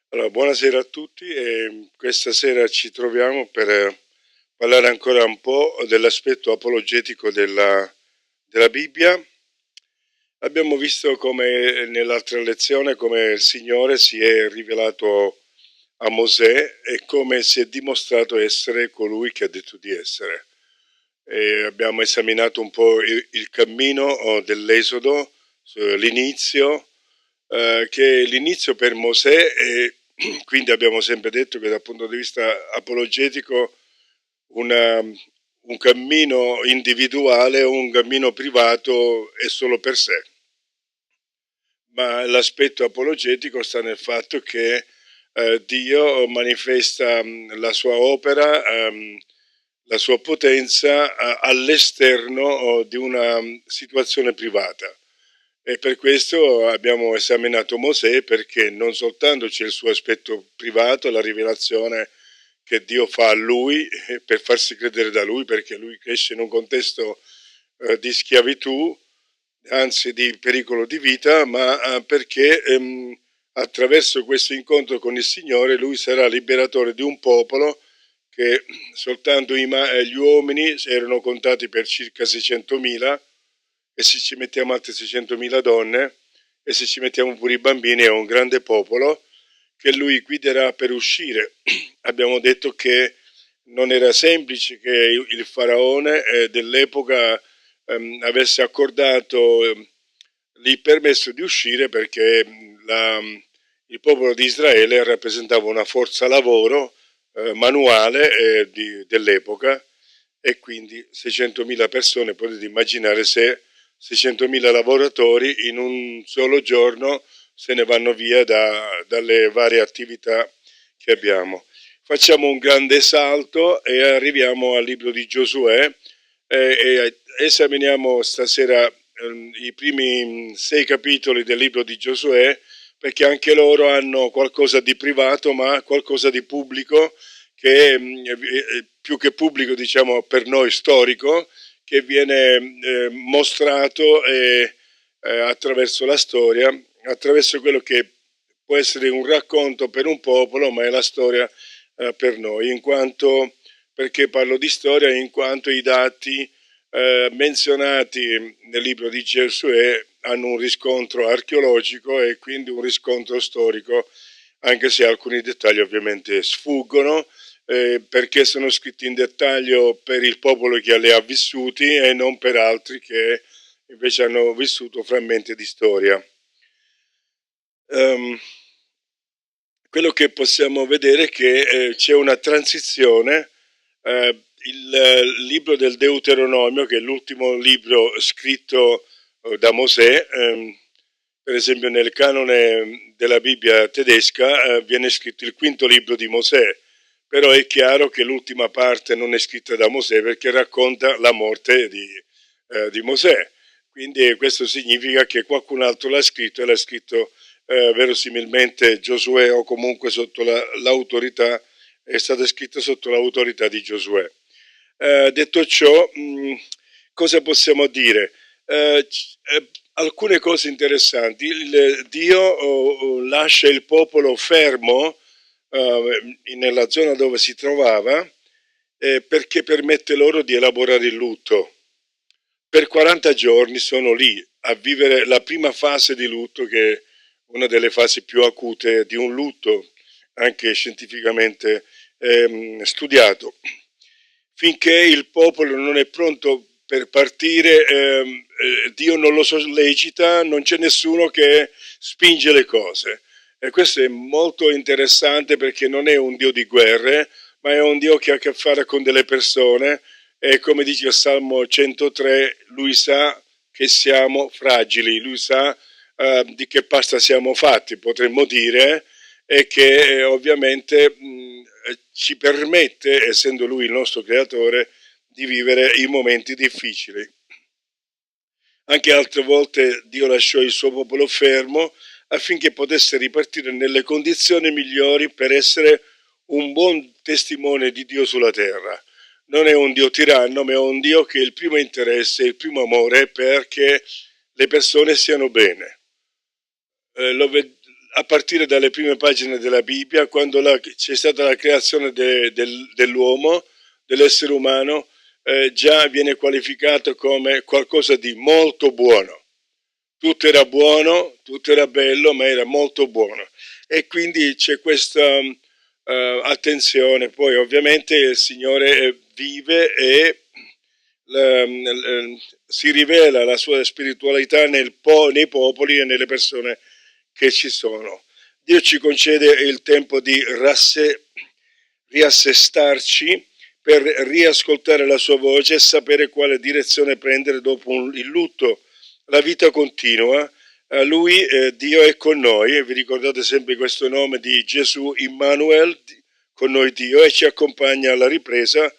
Allora, buonasera a tutti e questa sera ci troviamo per parlare ancora un po' dell'aspetto apologetico della Bibbia. Abbiamo visto come nell'altra lezione come il Signore si è rivelato a Mosè e come si è dimostrato essere colui che ha detto di essere. E abbiamo esaminato un po' il cammino dell'Esodo, l'inizio, che l'inizio per Mosè e quindi abbiamo sempre detto che dal punto di vista apologetico un cammino individuale o un cammino privato è solo per sé, ma l'aspetto apologetico sta nel fatto che Dio manifesta la sua opera, la sua potenza all'esterno di una situazione privata. E per questo abbiamo esaminato Mosè, perché non soltanto c'è il suo aspetto privato, la rivelazione che Dio fa a lui per farsi credere da lui, perché lui cresce in un contesto di schiavitù, anzi di pericolo di vita, ma perché attraverso questo incontro con il Signore lui sarà liberatore di un popolo che soltanto gli uomini erano contati per circa 600.000, e se ci mettiamo altre 600.000 donne e se ci mettiamo pure i bambini è un grande popolo che lui guiderà per uscire. Abbiamo detto che non era semplice che il faraone dell'epoca avesse accordato il permesso di uscire, perché il popolo di Israele rappresentava una forza lavoro manuale dell'epoca, e quindi 600.000 persone. Potete immaginare se 600.000 lavoratori in un solo giorno se ne vanno via dalle varie attività che abbiamo. Facciamo un grande salto e arriviamo al libro di Giosuè e esaminiamo stasera i primi 6 capitoli del libro di Giosuè, perché anche loro hanno qualcosa di privato ma qualcosa di pubblico, che è più che pubblico, diciamo, per noi storico, che viene mostrato attraverso la storia, attraverso quello che può essere un racconto per un popolo, ma è la storia per noi, in quanto, perché parlo di storia, in quanto i dati menzionati nel libro di Giosuè hanno un riscontro archeologico e quindi un riscontro storico, anche se alcuni dettagli ovviamente sfuggono, perché sono scritti in dettaglio per il popolo che li ha vissuti e non per altri che invece hanno vissuto frammenti di storia. Quello che possiamo vedere è che c'è una transizione. Il libro del Deuteronomio, che è l'ultimo libro scritto da Mosè, per esempio nel canone della Bibbia tedesca viene scritto il quinto libro di Mosè, però è chiaro che l'ultima parte non è scritta da Mosè perché racconta la morte di Mosè. Quindi questo significa che qualcun altro l'ha scritto, e l'ha scritto verosimilmente Giosuè, o comunque sotto l'autorità, è stata scritta sotto l'autorità di Giosuè. Detto ciò, cosa possiamo dire? Alcune cose interessanti. Dio lascia il popolo fermo nella zona dove si trovava, perché permette loro di elaborare il lutto. Per 40 giorni sono lì a vivere la prima fase di lutto, che è una delle fasi più acute di un lutto, anche scientificamente studiato. Finché il popolo non è pronto per partire, Dio non lo sollecita, non c'è nessuno che spinge le cose. E questo è molto interessante, perché non è un Dio di guerre, ma è un Dio che ha a che fare con delle persone, e come dice il Salmo 103, lui sa che siamo fragili, lui sa di che pasta siamo fatti, potremmo dire, e che ovviamente ci permette, essendo lui il nostro creatore, di vivere i momenti difficili. Anche altre volte Dio lasciò il suo popolo fermo affinché potesse ripartire nelle condizioni migliori per essere un buon testimone di Dio sulla terra. Non è un Dio tiranno, ma è un Dio che il primo interesse, il primo amore è perché le persone stiano bene. a partire dalle prime pagine della Bibbia, quando c'è stata la creazione dell'uomo, dell'essere umano, già viene qualificato come qualcosa di molto buono. Tutto era buono, tutto era bello, ma era molto buono. E quindi c'è questa attenzione. Poi ovviamente il Signore vive e si rivela la sua spiritualità nei popoli e nelle persone che ci sono. Dio ci concede il tempo di riassestarci per riascoltare la sua voce e sapere quale direzione prendere dopo il lutto. La vita continua, Lui, Dio è con noi, vi ricordate sempre questo nome di Gesù, Immanuel, con noi Dio, e ci accompagna alla ripresa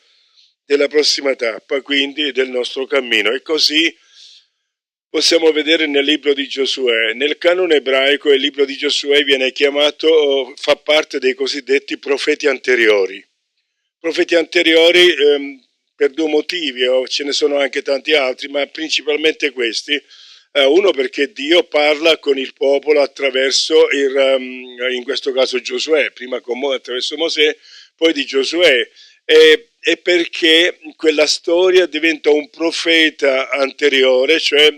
della prossima tappa, quindi del nostro cammino. E così possiamo vedere nel libro di Giosuè. Nel canone ebraico il libro di Giosuè viene chiamato, fa parte dei cosiddetti profeti anteriori. Profeti anteriori per due motivi, ce ne sono anche tanti altri, ma principalmente questi. Uno, perché Dio parla con il popolo attraverso, in questo caso Giosuè, prima attraverso Mosè, poi di Giosuè, e perché quella storia diventa un profeta anteriore, cioè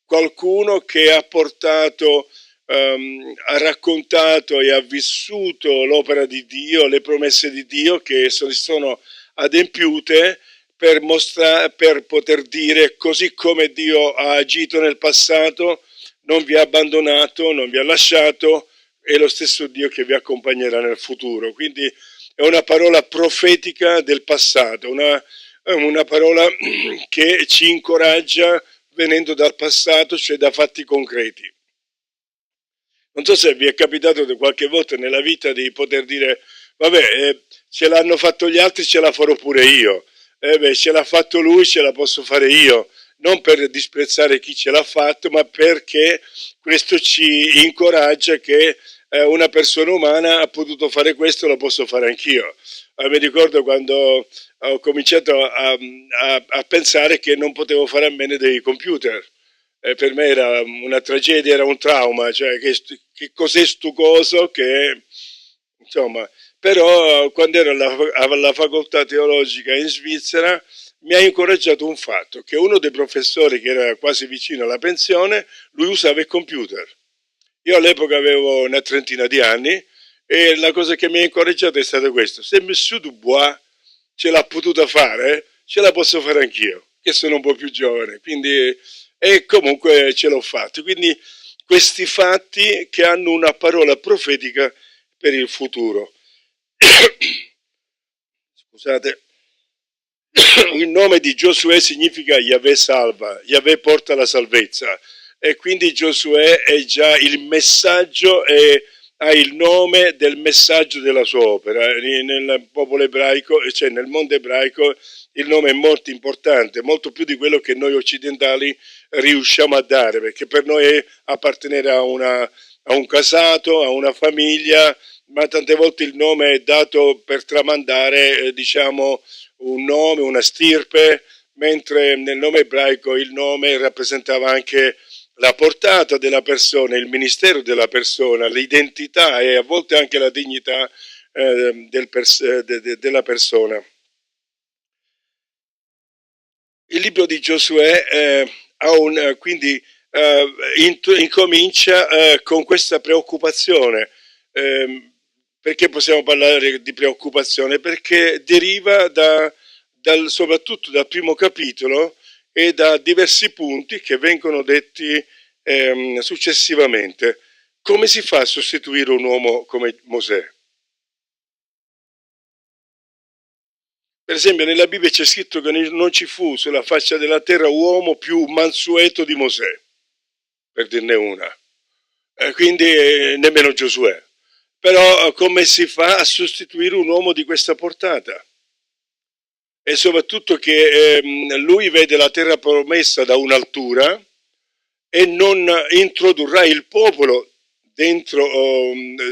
qualcuno che ha portato, ha raccontato e ha vissuto l'opera di Dio, le promesse di Dio che si sono adempiute, per poter dire: così come Dio ha agito nel passato, non vi ha abbandonato, non vi ha lasciato, è lo stesso Dio che vi accompagnerà nel futuro. Quindi è una parola profetica del passato, una parola che ci incoraggia venendo dal passato, cioè da fatti concreti. Non so se vi è capitato qualche volta nella vita di poter dire: vabbè, ce l'hanno fatto gli altri, ce la farò pure io. Ce l'ha fatto lui, ce la posso fare io. Non per disprezzare chi ce l'ha fatto, ma perché questo ci incoraggia che una persona umana ha potuto fare questo, lo posso fare anch'io. Mi ricordo quando ho cominciato a pensare che non potevo fare a meno dei computer. Per me era una tragedia, era un trauma, cioè che cos'è stu coso che, insomma. Però quando ero alla facoltà teologica in Svizzera mi ha incoraggiato un fatto, che uno dei professori, che era quasi vicino alla pensione, lui usava il computer. Io all'epoca avevo una trentina di anni e la cosa che mi ha incoraggiato è stata questa: se Monsieur Dubois ce l'ha potuta fare, ce la posso fare anch'io, che sono un po' più giovane, quindi, e comunque ce l'ho fatto. Quindi questi fatti che hanno una parola profetica per il futuro. Scusate. Il nome di Giosuè significa Yahweh salva, Yahweh porta la salvezza, e quindi Giosuè è già il messaggio, ha il nome del messaggio della sua opera. Nel popolo ebraico, cioè nel mondo ebraico, il nome è molto importante, molto più di quello che noi occidentali riusciamo a dare, perché per noi è appartenere a un casato, a una famiglia, ma tante volte il nome è dato per tramandare, diciamo, un nome, una stirpe, mentre nel nome ebraico il nome rappresentava anche la portata della persona, il ministero della persona, l'identità e a volte anche la dignità della persona. Il libro di Giosuè quindi incomincia con questa preoccupazione. Perché possiamo parlare di preoccupazione? Perché deriva soprattutto dal primo capitolo e da diversi punti che vengono detti successivamente. Come si fa a sostituire un uomo come Mosè? Per esempio nella Bibbia c'è scritto che non ci fu sulla faccia della terra uomo più mansueto di Mosè, per dirne una. Quindi nemmeno Giosuè. Però come si fa a sostituire un uomo di questa portata? E soprattutto che lui vede la terra promessa da un'altura e non introdurrà il popolo dentro,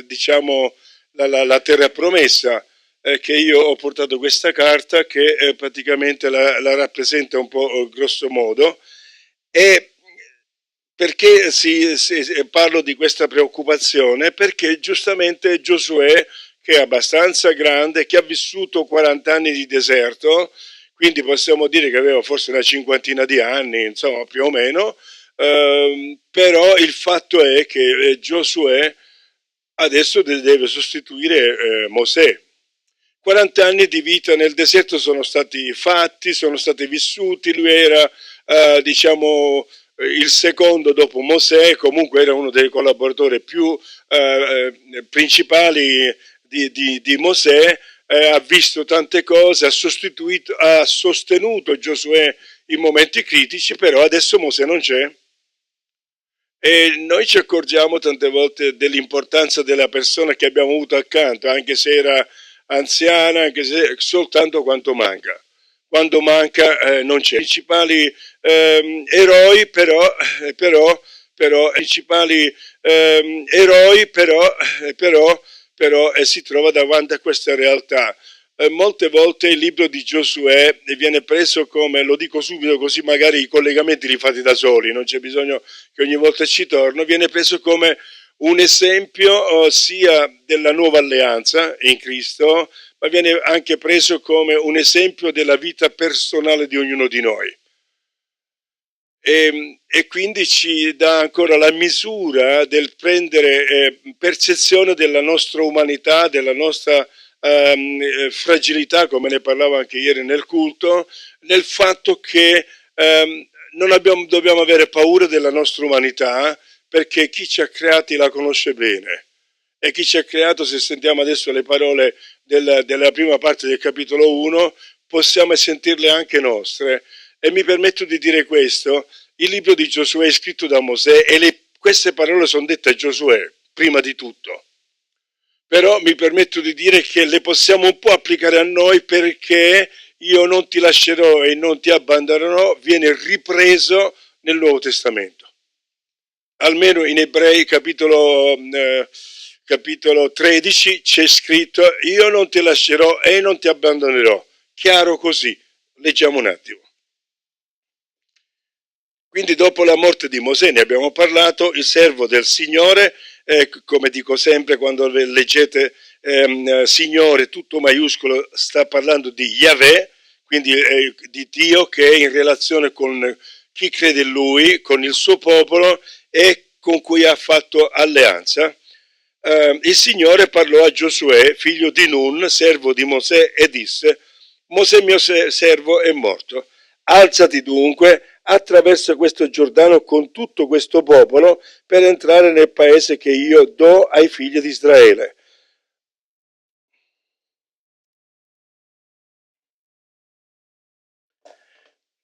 diciamo, la terra promessa, che io ho portato questa carta che praticamente la rappresenta un po' grosso modo, e perché parlo di questa preoccupazione? Perché giustamente Giosuè, che è abbastanza grande, che ha vissuto 40 anni di deserto, quindi possiamo dire che aveva forse una cinquantina di anni, insomma, più o meno, però il fatto è che Giosuè adesso deve sostituire Mosè. 40 anni di vita nel deserto sono stati fatti, sono stati vissuti, lui era, diciamo, il secondo dopo Mosè, comunque era uno dei collaboratori più principali di Mosè, ha visto tante cose, ha sostenuto Giosuè in momenti critici, però adesso Mosè non c'è. E noi ci accorgiamo tante volte dell'importanza della persona che abbiamo avuto accanto, anche se era anziana, anche se soltanto quanto manca. Quando manca non c'è. I principali eroi principali eroi però si trova davanti a questa realtà. Molte volte il libro di Giosuè viene preso come, lo dico subito così magari i collegamenti li fate da soli, non c'è bisogno che ogni volta ci torno, viene preso come un esempio sia della nuova alleanza in Cristo, ma viene anche preso come un esempio della vita personale di ognuno di noi. E quindi ci dà ancora la misura del prendere percezione della nostra umanità, della nostra fragilità, come ne parlavo anche ieri nel culto, nel fatto che dobbiamo avere paura della nostra umanità, perché chi ci ha creati la conosce bene. E chi ci ha creato, se sentiamo adesso le parole della prima parte del capitolo 1, possiamo sentirle anche nostre. E mi permetto di dire questo: il libro di Giosuè è scritto da Mosè e queste parole sono dette a Giosuè, prima di tutto. Però mi permetto di dire che le possiamo un po' applicare a noi, perché io non ti lascerò e non ti abbandonerò viene ripreso nel Nuovo Testamento. Almeno in Ebrei capitolo 13 c'è scritto: io non ti lascerò e non ti abbandonerò. Chiaro così. Leggiamo un attimo. Quindi dopo la morte di Mosè, ne abbiamo parlato, il servo del Signore, come dico sempre quando leggete Signore tutto maiuscolo, sta parlando di Yahweh, quindi di Dio che è in relazione con chi crede in Lui, con il suo popolo e con cui ha fatto alleanza. Il Signore parlò a Giosuè, figlio di Nun, servo di Mosè, e disse: Mosè mio servo è morto. Alzati dunque, attraversa questo Giordano con tutto questo popolo per entrare nel paese che io do ai figli di Israele.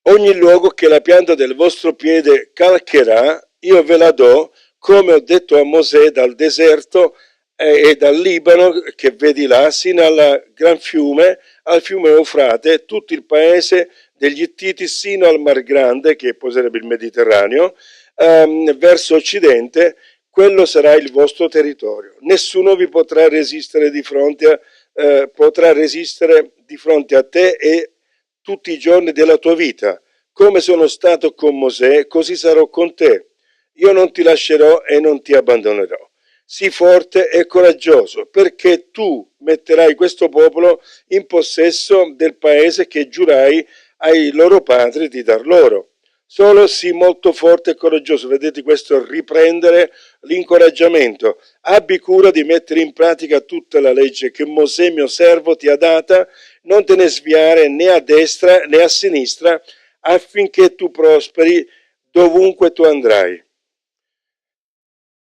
Ogni luogo che la pianta del vostro piede calcherà, io ve la do, come ho detto a Mosè, dal deserto e dal Libano che vedi là, sino al gran fiume, al fiume Eufrate, tutto il paese degli Ittiti, sino al Mar Grande, che poi sarebbe il Mediterraneo, verso occidente, quello sarà il vostro territorio. Nessuno vi potrà resistere di fronte a te e tutti i giorni della tua vita. Come sono stato con Mosè, così sarò con te. Io non ti lascerò e non ti abbandonerò. Sii forte e coraggioso, perché tu metterai questo popolo in possesso del paese che giurai ai loro padri di dar loro. Solo sii molto forte e coraggioso. Vedete questo riprendere l'incoraggiamento. Abbi cura di mettere in pratica tutta la legge che Mosè mio servo ti ha data, non te ne sviare né a destra né a sinistra, affinché tu prosperi dovunque tu andrai.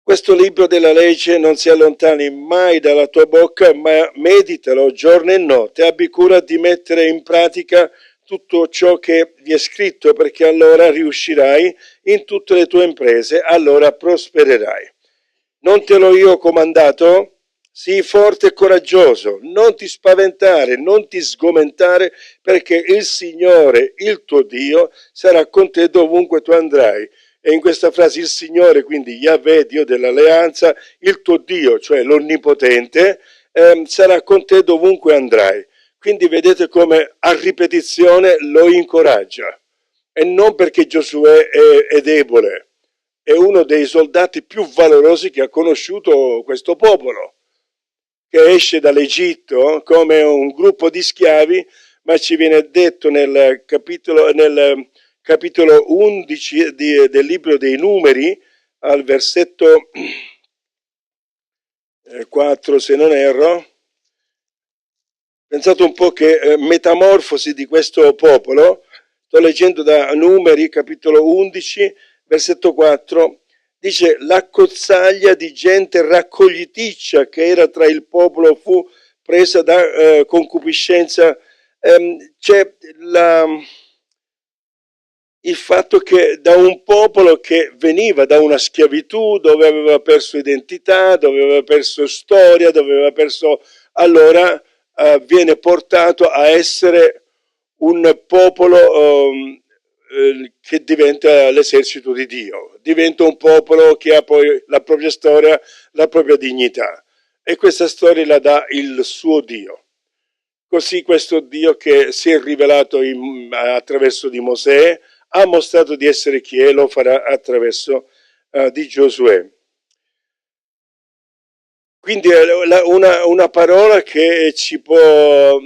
Questo libro della legge non si allontani mai dalla tua bocca, ma meditalo giorno e notte. Abbi cura di mettere in pratica tutto ciò che vi è scritto, perché allora riuscirai in tutte le tue imprese, allora prospererai. Non te l'ho io comandato? Sii forte e coraggioso, non ti spaventare, non ti sgomentare, perché il Signore, il tuo Dio, sarà con te dovunque tu andrai. E in questa frase il Signore, quindi Yahweh, Dio dell'alleanza, il tuo Dio, cioè l'Onnipotente, sarà con te dovunque andrai. Quindi vedete come a ripetizione lo incoraggia. E non perché Giosuè è debole, è uno dei soldati più valorosi che ha conosciuto questo popolo, che esce dall'Egitto come un gruppo di schiavi, ma ci viene detto nel capitolo 11 del libro dei Numeri, al versetto 4 se non erro. Pensate un po' che metamorfosi di questo popolo. Sto leggendo da Numeri, capitolo 11, versetto 4, dice: l'accozzaglia di gente raccogliticcia che era tra il popolo fu presa da concupiscenza. C'è il fatto che da un popolo che veniva da una schiavitù, dove aveva perso identità, dove aveva perso storia, dove aveva perso... Allora viene portato a essere un popolo che diventa l'esercito di Dio, diventa un popolo che ha poi la propria storia, la propria dignità, e questa storia la dà il suo Dio. Così questo Dio che si è rivelato attraverso di Mosè ha mostrato di essere chi è, lo farà attraverso di Giosuè. Quindi una parola che si può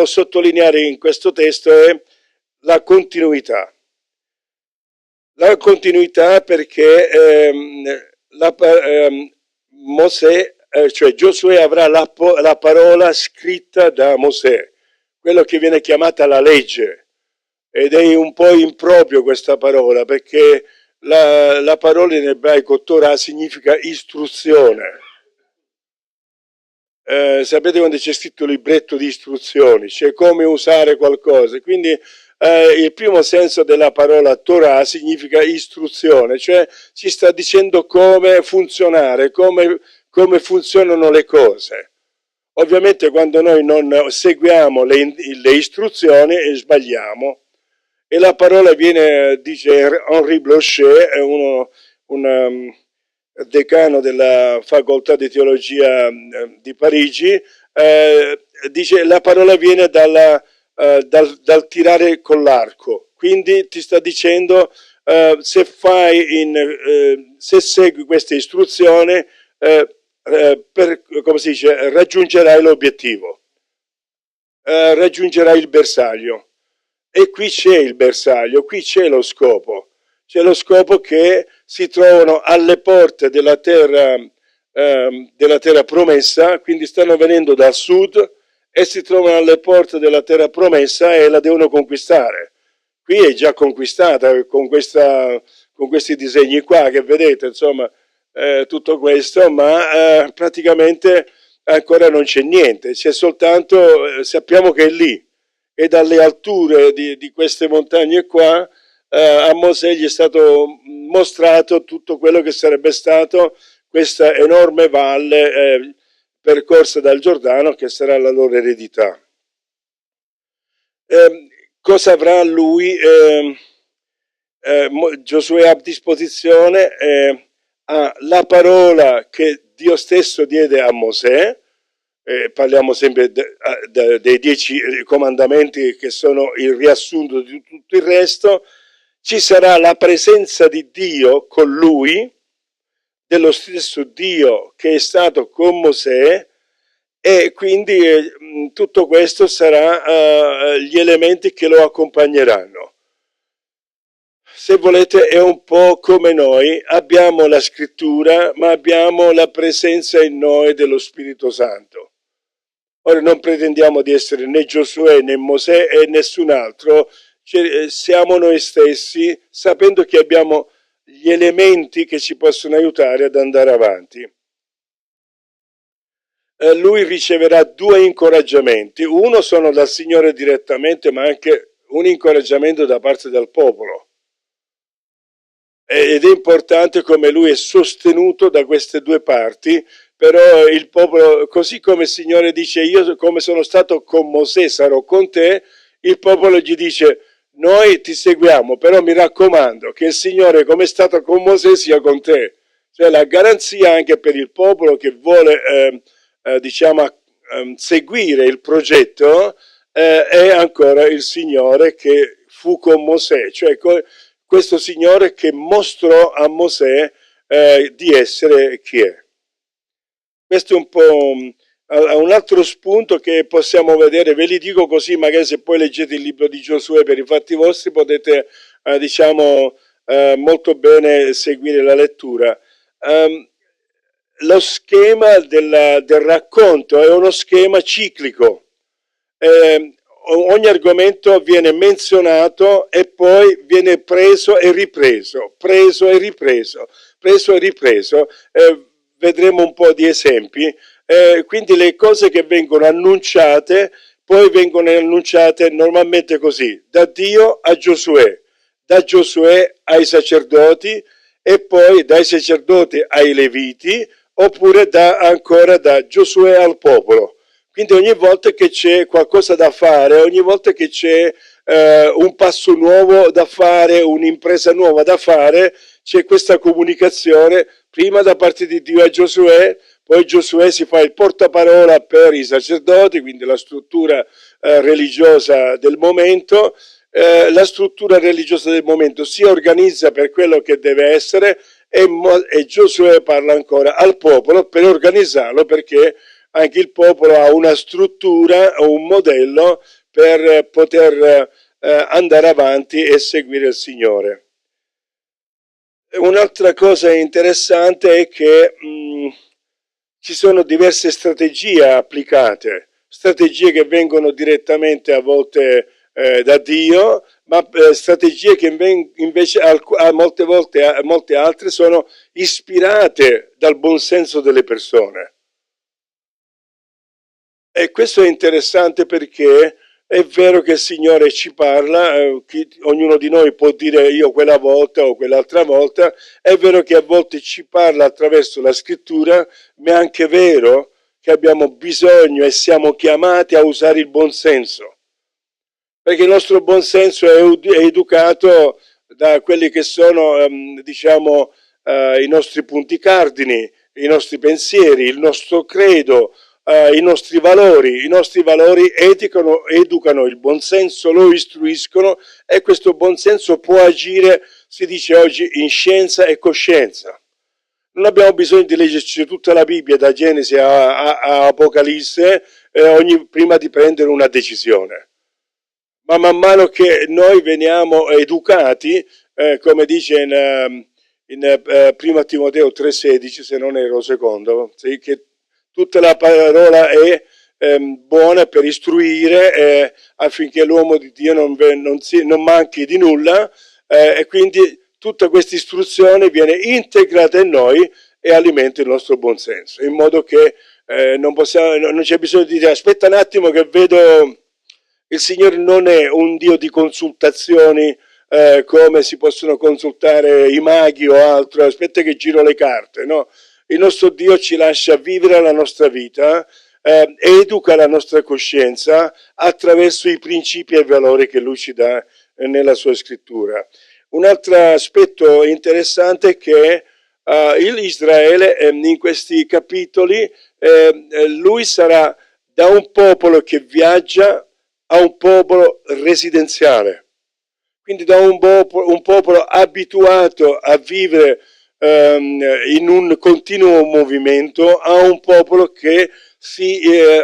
sottolineare in questo testo è la continuità. La continuità perché Mosè, cioè Giosuè avrà la parola scritta da Mosè, quello che viene chiamata la legge, ed è un po' improprio questa parola perché la parola in ebraico Torah significa istruzione. Sapete quando c'è scritto il libretto di istruzioni, cioè come usare qualcosa, quindi il primo senso della parola Torah significa istruzione, cioè ci sta dicendo come funzionare, come funzionano le cose. Ovviamente quando noi non seguiamo le istruzioni sbagliamo, e la parola viene, dice Henri Blocher, è un decano della facoltà di teologia di Parigi, dice la parola viene dal tirare con l'arco, quindi ti sta dicendo se segui questa istruzione come si dice, raggiungerai l'obiettivo, raggiungerai il bersaglio. E qui c'è il bersaglio, qui c'è lo scopo. C'è lo scopo che si trovano alle porte della terra promessa, quindi stanno venendo dal sud e si trovano alle porte della terra promessa e la devono conquistare. Qui è già conquistata con questi disegni qua che vedete, insomma, tutto questo, ma praticamente ancora non c'è niente, c'è soltanto, sappiamo che è lì, e dalle alture di queste montagne qua a Mosè gli è stato mostrato tutto quello che sarebbe stato questa enorme valle percorsa dal Giordano, che sarà la loro eredità. Cosa avrà lui? Giosuè a disposizione ha la parola che Dio stesso diede a Mosè. Parliamo sempre dei 10 comandamenti che sono il riassunto di tutto il resto. Ci sarà la presenza di Dio con lui, dello stesso Dio che è stato con Mosè, e quindi tutto questo sarà gli elementi che lo accompagneranno. Se volete è un po' come noi, abbiamo la scrittura, ma abbiamo la presenza in noi dello Spirito Santo. Ora non pretendiamo di essere né Giosuè né Mosè e nessun altro, siamo noi stessi, sapendo che abbiamo gli elementi che ci possono aiutare ad andare avanti. Lui riceverà 2 incoraggiamenti, uno sono dal Signore direttamente, ma anche un incoraggiamento da parte del popolo. Ed è importante come lui è sostenuto da queste 2 parti, però il popolo, così come il Signore dice io come sono stato con Mosè sarò con te, il popolo gli dice noi ti seguiamo, però mi raccomando che il Signore come è stato con Mosè sia con te. Cioè la garanzia anche per il popolo che vuole seguire il progetto è ancora il Signore che fu con Mosè, cioè questo Signore che mostrò a Mosè di essere chi è. Questo è un po' un altro spunto che possiamo vedere, ve li dico così, magari se poi leggete il libro di Giosuè per i fatti vostri potete, molto bene seguire la lettura. Lo schema del racconto è uno schema ciclico. Ogni argomento viene menzionato e poi viene preso e ripreso, preso e ripreso, preso e ripreso. Vedremo un po' di esempi. Quindi le cose che vengono annunciate, poi vengono annunciate normalmente così, da Dio a Giosuè, da Giosuè ai sacerdoti e poi dai sacerdoti ai leviti, oppure ancora da Giosuè al popolo. Quindi ogni volta che c'è qualcosa da fare, ogni volta che c'è un passo nuovo da fare, un'impresa nuova da fare, c'è questa comunicazione prima da parte di Dio a Giosuè, poi Giosuè si fa il portaparola per i sacerdoti, quindi la struttura religiosa del momento. La struttura religiosa del momento si organizza per quello che deve essere e Giosuè parla ancora al popolo per organizzarlo, perché anche il popolo ha una struttura o un modello per poter andare avanti e seguire il Signore. Un'altra cosa interessante è che ci sono diverse strategie applicate, strategie che vengono direttamente a volte da Dio, ma strategie che invece molte altre sono ispirate dal buon senso delle persone. E questo è interessante perché è vero che il Signore ci parla, ognuno di noi può dire io quella volta o quell'altra volta, è vero che a volte ci parla attraverso la scrittura, ma è anche vero che abbiamo bisogno e siamo chiamati a usare il buon senso, perché il nostro buon senso è educato da quelli che sono, i nostri punti cardini, i nostri pensieri, il nostro credo, i nostri valori educano il buonsenso, lo istruiscono e questo buonsenso può agire, si dice oggi, in scienza e coscienza. Non abbiamo bisogno di leggerci tutta la Bibbia da Genesi a Apocalisse prima di prendere una decisione. Ma man mano che noi veniamo educati, come dice in Prima Timoteo 3,16, se non ero secondo, sì, che tutta la parola è buona per istruire affinché l'uomo di Dio non manchi di nulla, e quindi tutta questa istruzione viene integrata in noi e alimenta il nostro buon senso, in modo che non c'è bisogno di dire aspetta un attimo che vedo. Il Signore non è un Dio di consultazioni come si possono consultare i maghi o altro, aspetta che giro le carte, no? Il nostro Dio ci lascia vivere la nostra vita, educa la nostra coscienza attraverso i principi e i valori che Lui ci dà nella sua scrittura. Un altro aspetto interessante è che Israele in questi capitoli, lui sarà da un popolo che viaggia a un popolo residenziale, quindi da un popolo abituato a vivere in un continuo movimento a un popolo che si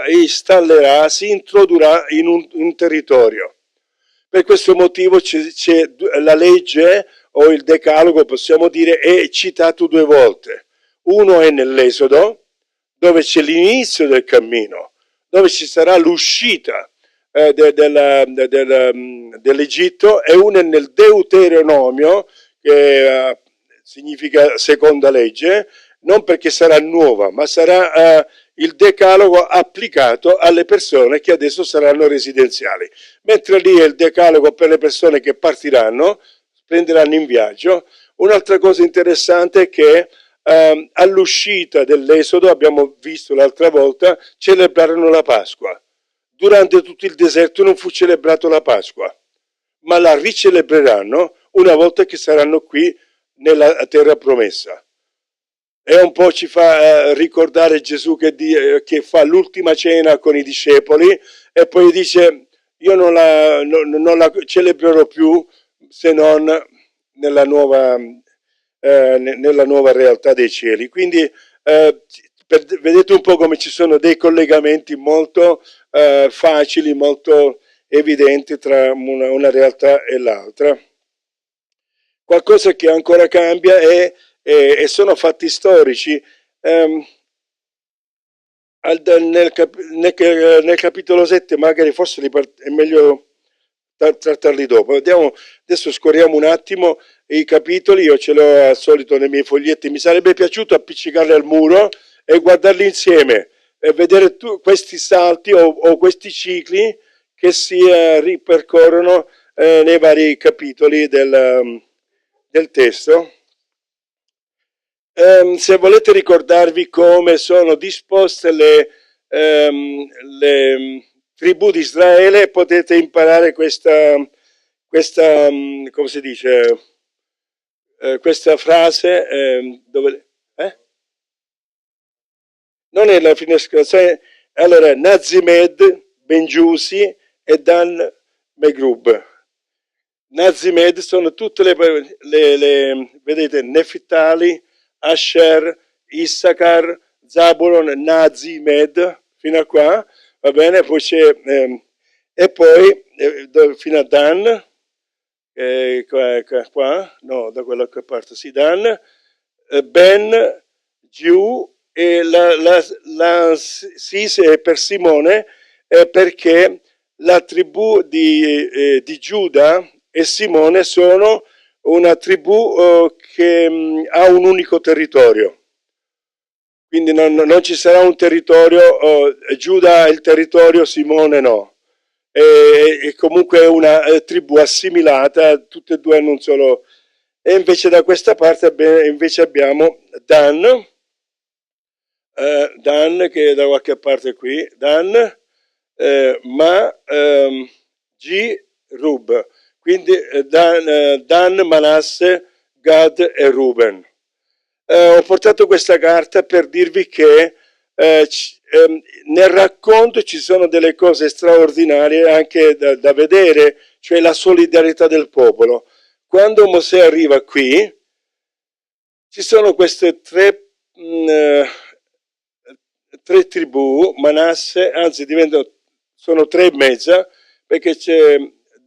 installerà, si introdurrà in un territorio. Per questo motivo c'è la legge o il decalogo, possiamo dire, è citato 2 volte. Uno è nell'Esodo, dove c'è l'inizio del cammino, dove ci sarà l'uscita dell'Egitto, e uno è nel Deuteronomio, che significa seconda legge, non perché sarà nuova, ma sarà il decalogo applicato alle persone che adesso saranno residenziali. Mentre lì è il decalogo per le persone che partiranno, prenderanno in viaggio. Un'altra cosa interessante è che all'uscita dell'Esodo, abbiamo visto l'altra volta, celebrarono la Pasqua. Durante tutto il deserto non fu celebrato la Pasqua, ma la ricelebreranno una volta che saranno qui nella terra promessa. E un po' ci fa ricordare Gesù che fa l'ultima cena con i discepoli e poi dice io non la celebrerò più se non nella nuova realtà dei cieli. Quindi vedete un po' come ci sono dei collegamenti molto facili, molto evidenti tra una realtà e l'altra. Qualcosa che ancora cambia e sono fatti storici. Nel capitolo 7 magari forse è meglio trattarli dopo. Adesso scorriamo un attimo i capitoli, io ce l'ho al solito nei miei foglietti, mi sarebbe piaciuto appiccicarli al muro e guardarli insieme e vedere questi salti o questi cicli che si ripercorrono nei vari capitoli del testo. Se volete ricordarvi come sono disposte le tribù di Israele, potete imparare questa come si dice, questa frase, non è la finestra, allora, Nazimed, Bengiusi e Dan Megrub. Nazimed sono tutte vedete, Neftali, Asher, Issachar, Zabulon, Nazimed, fino a qua, va bene? Poi c'è, e poi fino a Dan, qua, no, da quella parte, sì, Dan, Ben, Giu, e la Sis è per Simone, perché la tribù di Giuda e Simone sono una tribù che ha un unico territorio. Quindi non ci sarà un territorio, Giuda ha il territorio, Simone no. E comunque è una tribù assimilata, tutte e due hanno un solo. E invece da questa parte invece abbiamo Dan, che è da qualche parte qui, Dan, G, Rub. Quindi Dan, Manasse, Gad e Ruben. Ho portato questa carta per dirvi che nel racconto ci sono delle cose straordinarie anche da vedere, cioè la solidarietà del popolo. Quando Mosè arriva qui, ci sono queste tre tribù, Manasse, anzi sono tre e mezza, perché c'è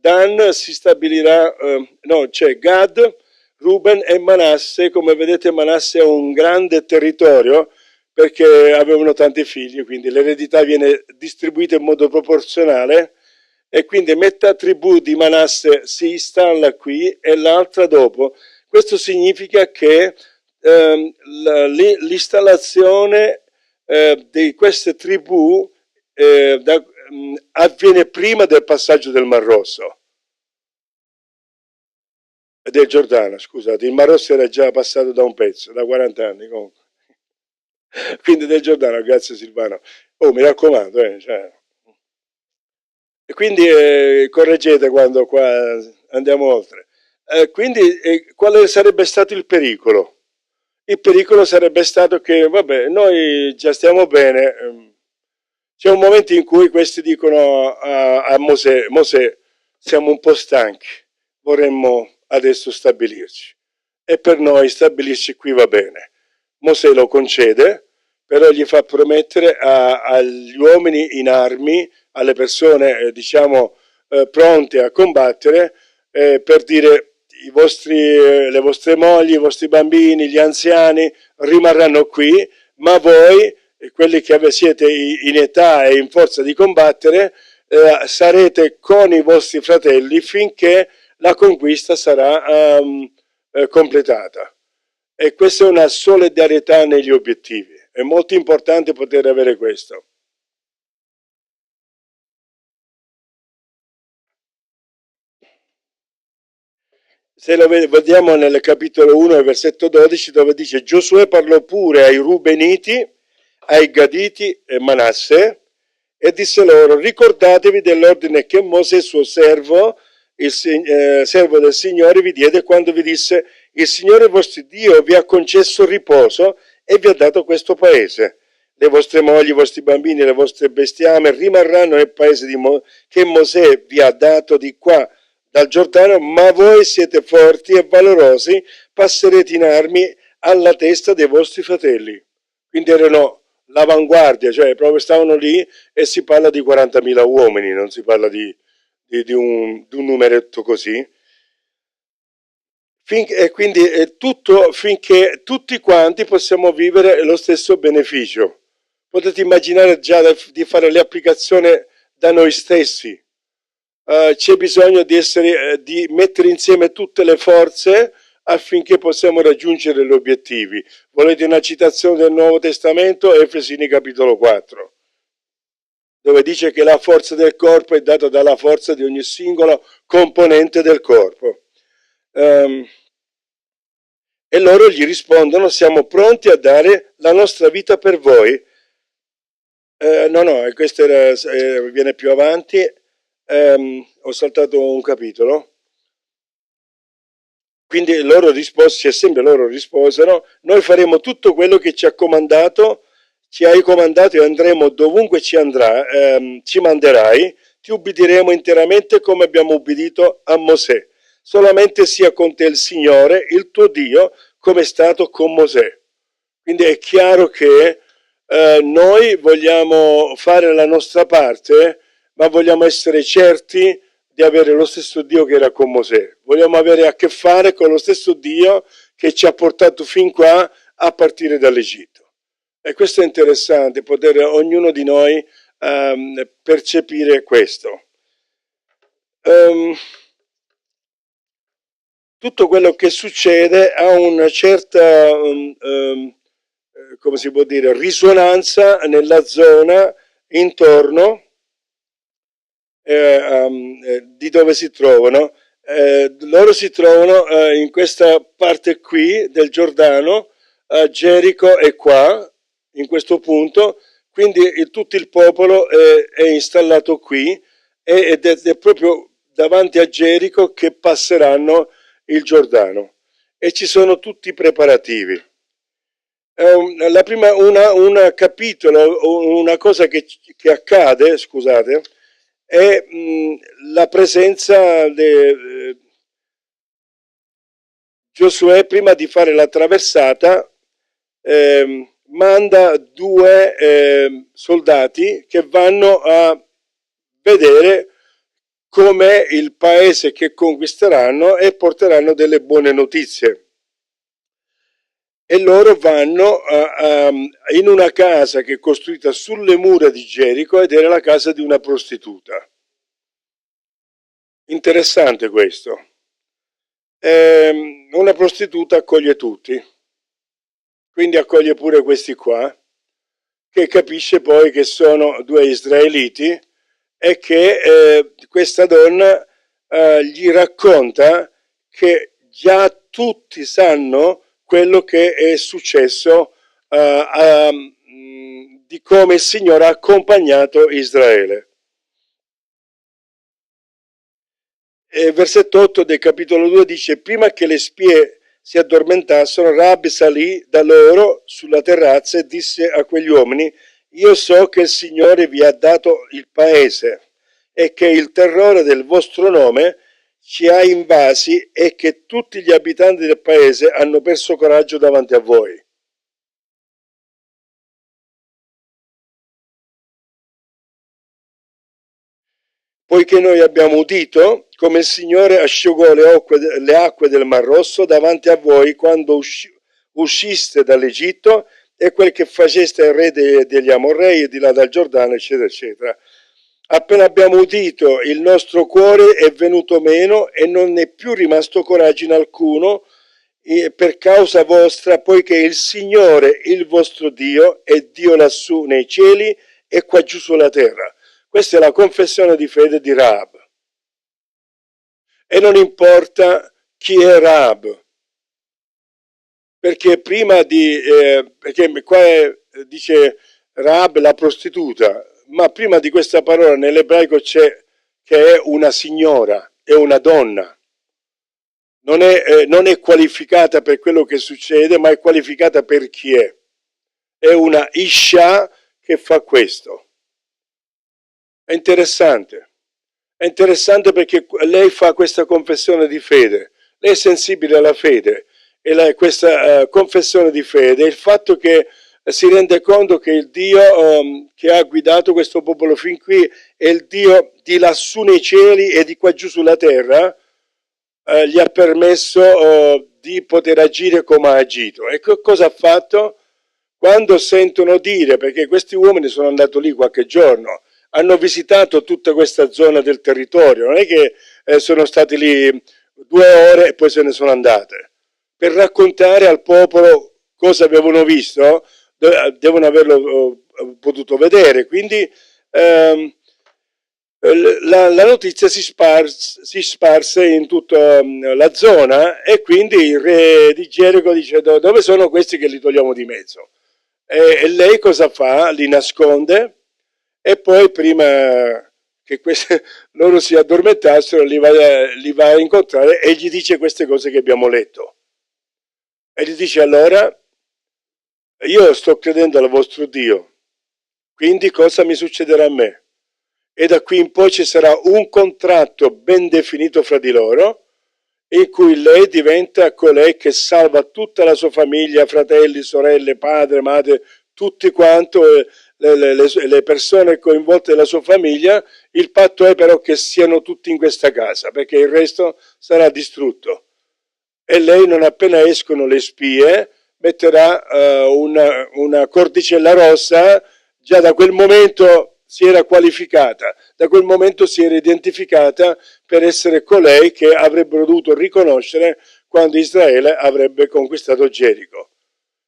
Dan si stabilirà, no, c'è Gad, Ruben e Manasse. Come vedete Manasse ha un grande territorio perché avevano tanti figli, quindi l'eredità viene distribuita in modo proporzionale e quindi metà tribù di Manasse si installa qui e l'altra dopo. Questo significa che l'installazione di queste tribù avviene prima del passaggio del Mar Rosso. Del Giordano, scusate, il Mar Rosso era già passato da un pezzo, da 40 anni comunque. Quindi del Giordano, grazie Silvano. Oh, mi raccomando, cioè. E quindi correggete quando qua andiamo oltre. Quindi quale sarebbe stato il pericolo? Il pericolo sarebbe stato che, vabbè, noi già stiamo bene. C'è un momento in cui questi dicono a Mosè, Mosè, siamo un po' stanchi, vorremmo adesso stabilirci. E per noi stabilirci qui va bene. Mosè lo concede, però gli fa promettere agli uomini in armi, alle persone, diciamo, pronte a combattere, per dire le vostre mogli, i vostri bambini, gli anziani rimarranno qui, ma voi, quelli che siete in età e in forza di combattere, sarete con i vostri fratelli finché la conquista sarà completata. E questa è una solidarietà negli obiettivi. È molto importante poter avere questo. Se lo vediamo nel capitolo 1, versetto 12, dove dice: Giosuè parlò pure ai Rubeniti, ai Gaditi e Manasse, e disse loro: ricordatevi dell'ordine che Mosè, suo servo, il servo del Signore, vi diede quando vi disse: il Signore vostro Dio vi ha concesso riposo e vi ha dato questo paese. Le vostre mogli, i vostri bambini, le vostre bestiame rimarranno nel paese che Mosè vi ha dato di qua dal Giordano, ma voi siete forti e valorosi, passerete in armi alla testa dei vostri fratelli. Quindi erano l'avanguardia, cioè proprio stavano lì e si parla di 40.000 uomini, non si parla di un numeretto così. E quindi è tutto finché tutti quanti possiamo vivere lo stesso beneficio. Potete immaginare già di fare le applicazioni da noi stessi. C'è bisogno di mettere insieme tutte le forze affinché possiamo raggiungere gli obiettivi. Volete una citazione del Nuovo Testamento? Efesini capitolo 4, dove dice che la forza del corpo è data dalla forza di ogni singolo componente del corpo. E loro gli rispondono: siamo pronti a dare la nostra vita per voi. No, questo viene più avanti. Ho saltato un capitolo. Quindi loro risposero: noi faremo tutto quello che ci hai comandato e andremo dovunque ci manderai, ti ubbidiremo interamente come abbiamo ubbidito a Mosè. Solamente sia con te il Signore, il tuo Dio, come è stato con Mosè. Quindi è chiaro che noi vogliamo fare la nostra parte, ma vogliamo essere certi di avere lo stesso Dio che era con Mosè. Vogliamo avere a che fare con lo stesso Dio che ci ha portato fin qua a partire dall'Egitto. E questo è interessante, poter ognuno di noi percepire questo. Tutto quello che succede ha una certa, come si può dire, risonanza nella zona intorno di dove si trovano. Loro si trovano in questa parte qui del Giordano, Gerico è qua, in questo punto, quindi tutto il popolo è installato qui ed è proprio davanti a Gerico che passeranno il Giordano e ci sono tutti i preparativi. La prima, un capitolo, una cosa che accade, scusate, è la presenza di Giosuè. Prima di fare la traversata manda due soldati che vanno a vedere com'è il paese che conquisteranno e porteranno delle buone notizie. E loro vanno in una casa che è costruita sulle mura di Gerico ed era la casa di una prostituta. Interessante questo. Una prostituta accoglie tutti, quindi accoglie pure questi qua, che capisce poi che sono due israeliti e che questa donna gli racconta che già tutti sanno quello che è successo, di come il Signore ha accompagnato Israele. E versetto 8 del capitolo 2 dice: prima che le spie si addormentassero, Raab salì da loro sulla terrazza e disse a quegli uomini: io so che il Signore vi ha dato il paese e che il terrore del vostro nome ci ha invasi e che tutti gli abitanti del paese hanno perso coraggio davanti a voi. Poiché noi abbiamo udito come il Signore asciugò le acque del Mar Rosso davanti a voi quando usciste dall'Egitto e quel che faceste al re degli Amorrei e di là dal Giordano, eccetera, eccetera. Appena abbiamo udito, il nostro cuore è venuto meno e non è più rimasto coraggio in alcuno per causa vostra, poiché il Signore, il vostro Dio, è Dio lassù nei cieli e qua giù sulla terra. Questa è la confessione di fede di Raab. E non importa chi è Raab, perché prima perché qua dice Raab la prostituta, ma prima di questa parola nell'ebraico c'è che è una signora, è una donna. Non è qualificata per quello che succede, ma è qualificata per chi è. È una Isha che fa questo. È interessante. È interessante perché lei fa questa confessione di fede, lei è sensibile alla fede e questa confessione di fede, il fatto che si rende conto che il Dio che ha guidato questo popolo fin qui è il Dio di lassù nei cieli e di qua giù sulla terra, gli ha permesso di poter agire come ha agito. E cosa ha fatto? Quando sentono dire, perché questi uomini sono andati lì qualche giorno, hanno visitato tutta questa zona del territorio, non è che sono stati lì 2 ore e poi se ne sono andate, per raccontare al popolo cosa avevano visto, devono averlo potuto vedere, quindi ehm, la notizia si sparse in tutta la zona e quindi il re di Gerico dice dove sono questi che li togliamo di mezzo? E lei cosa fa? Li nasconde e poi prima che loro si addormentassero li va a incontrare e gli dice queste cose che abbiamo letto. E gli dice allora, io sto credendo al vostro Dio, quindi cosa mi succederà a me? E da qui in poi ci sarà un contratto ben definito fra di loro, in cui lei diventa colei che salva tutta la sua famiglia, fratelli, sorelle, padre, madre, tutti quanto, le persone coinvolte nella sua famiglia. Il patto è però che siano tutti in questa casa, perché il resto sarà distrutto. E lei, non appena escono le spie, metterà una cordicella rossa. Già da quel momento si era qualificata, da quel momento si era identificata per essere colei che avrebbero dovuto riconoscere quando Israele avrebbe conquistato Gerico.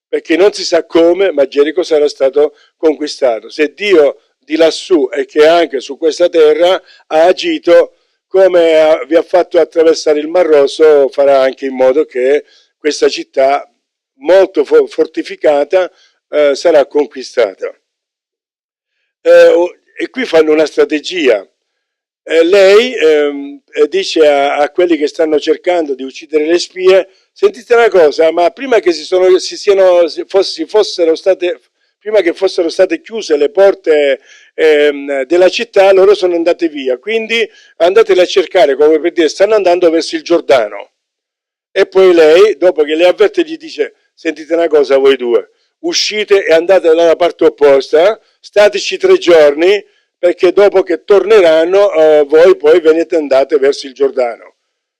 Perché non si sa come, ma Gerico sarà stato conquistato. Se Dio di lassù e che anche su questa terra ha agito come vi ha fatto attraversare il Mar Rosso, farà anche in modo che questa città molto fortificata sarà conquistata. E qui fanno una strategia. Lei dice a quelli che stanno cercando di uccidere le spie: sentite una cosa, ma prima che fossero state, prima che fossero state chiuse le porte della città, loro sono andati via, quindi andatele a cercare, come per dire, stanno andando verso il Giordano. E poi lei, dopo che le avverte, gli dice: sentite una cosa voi due, uscite e andate dalla parte opposta, stateci 3 giorni, perché dopo che torneranno voi poi andate verso il Giordano.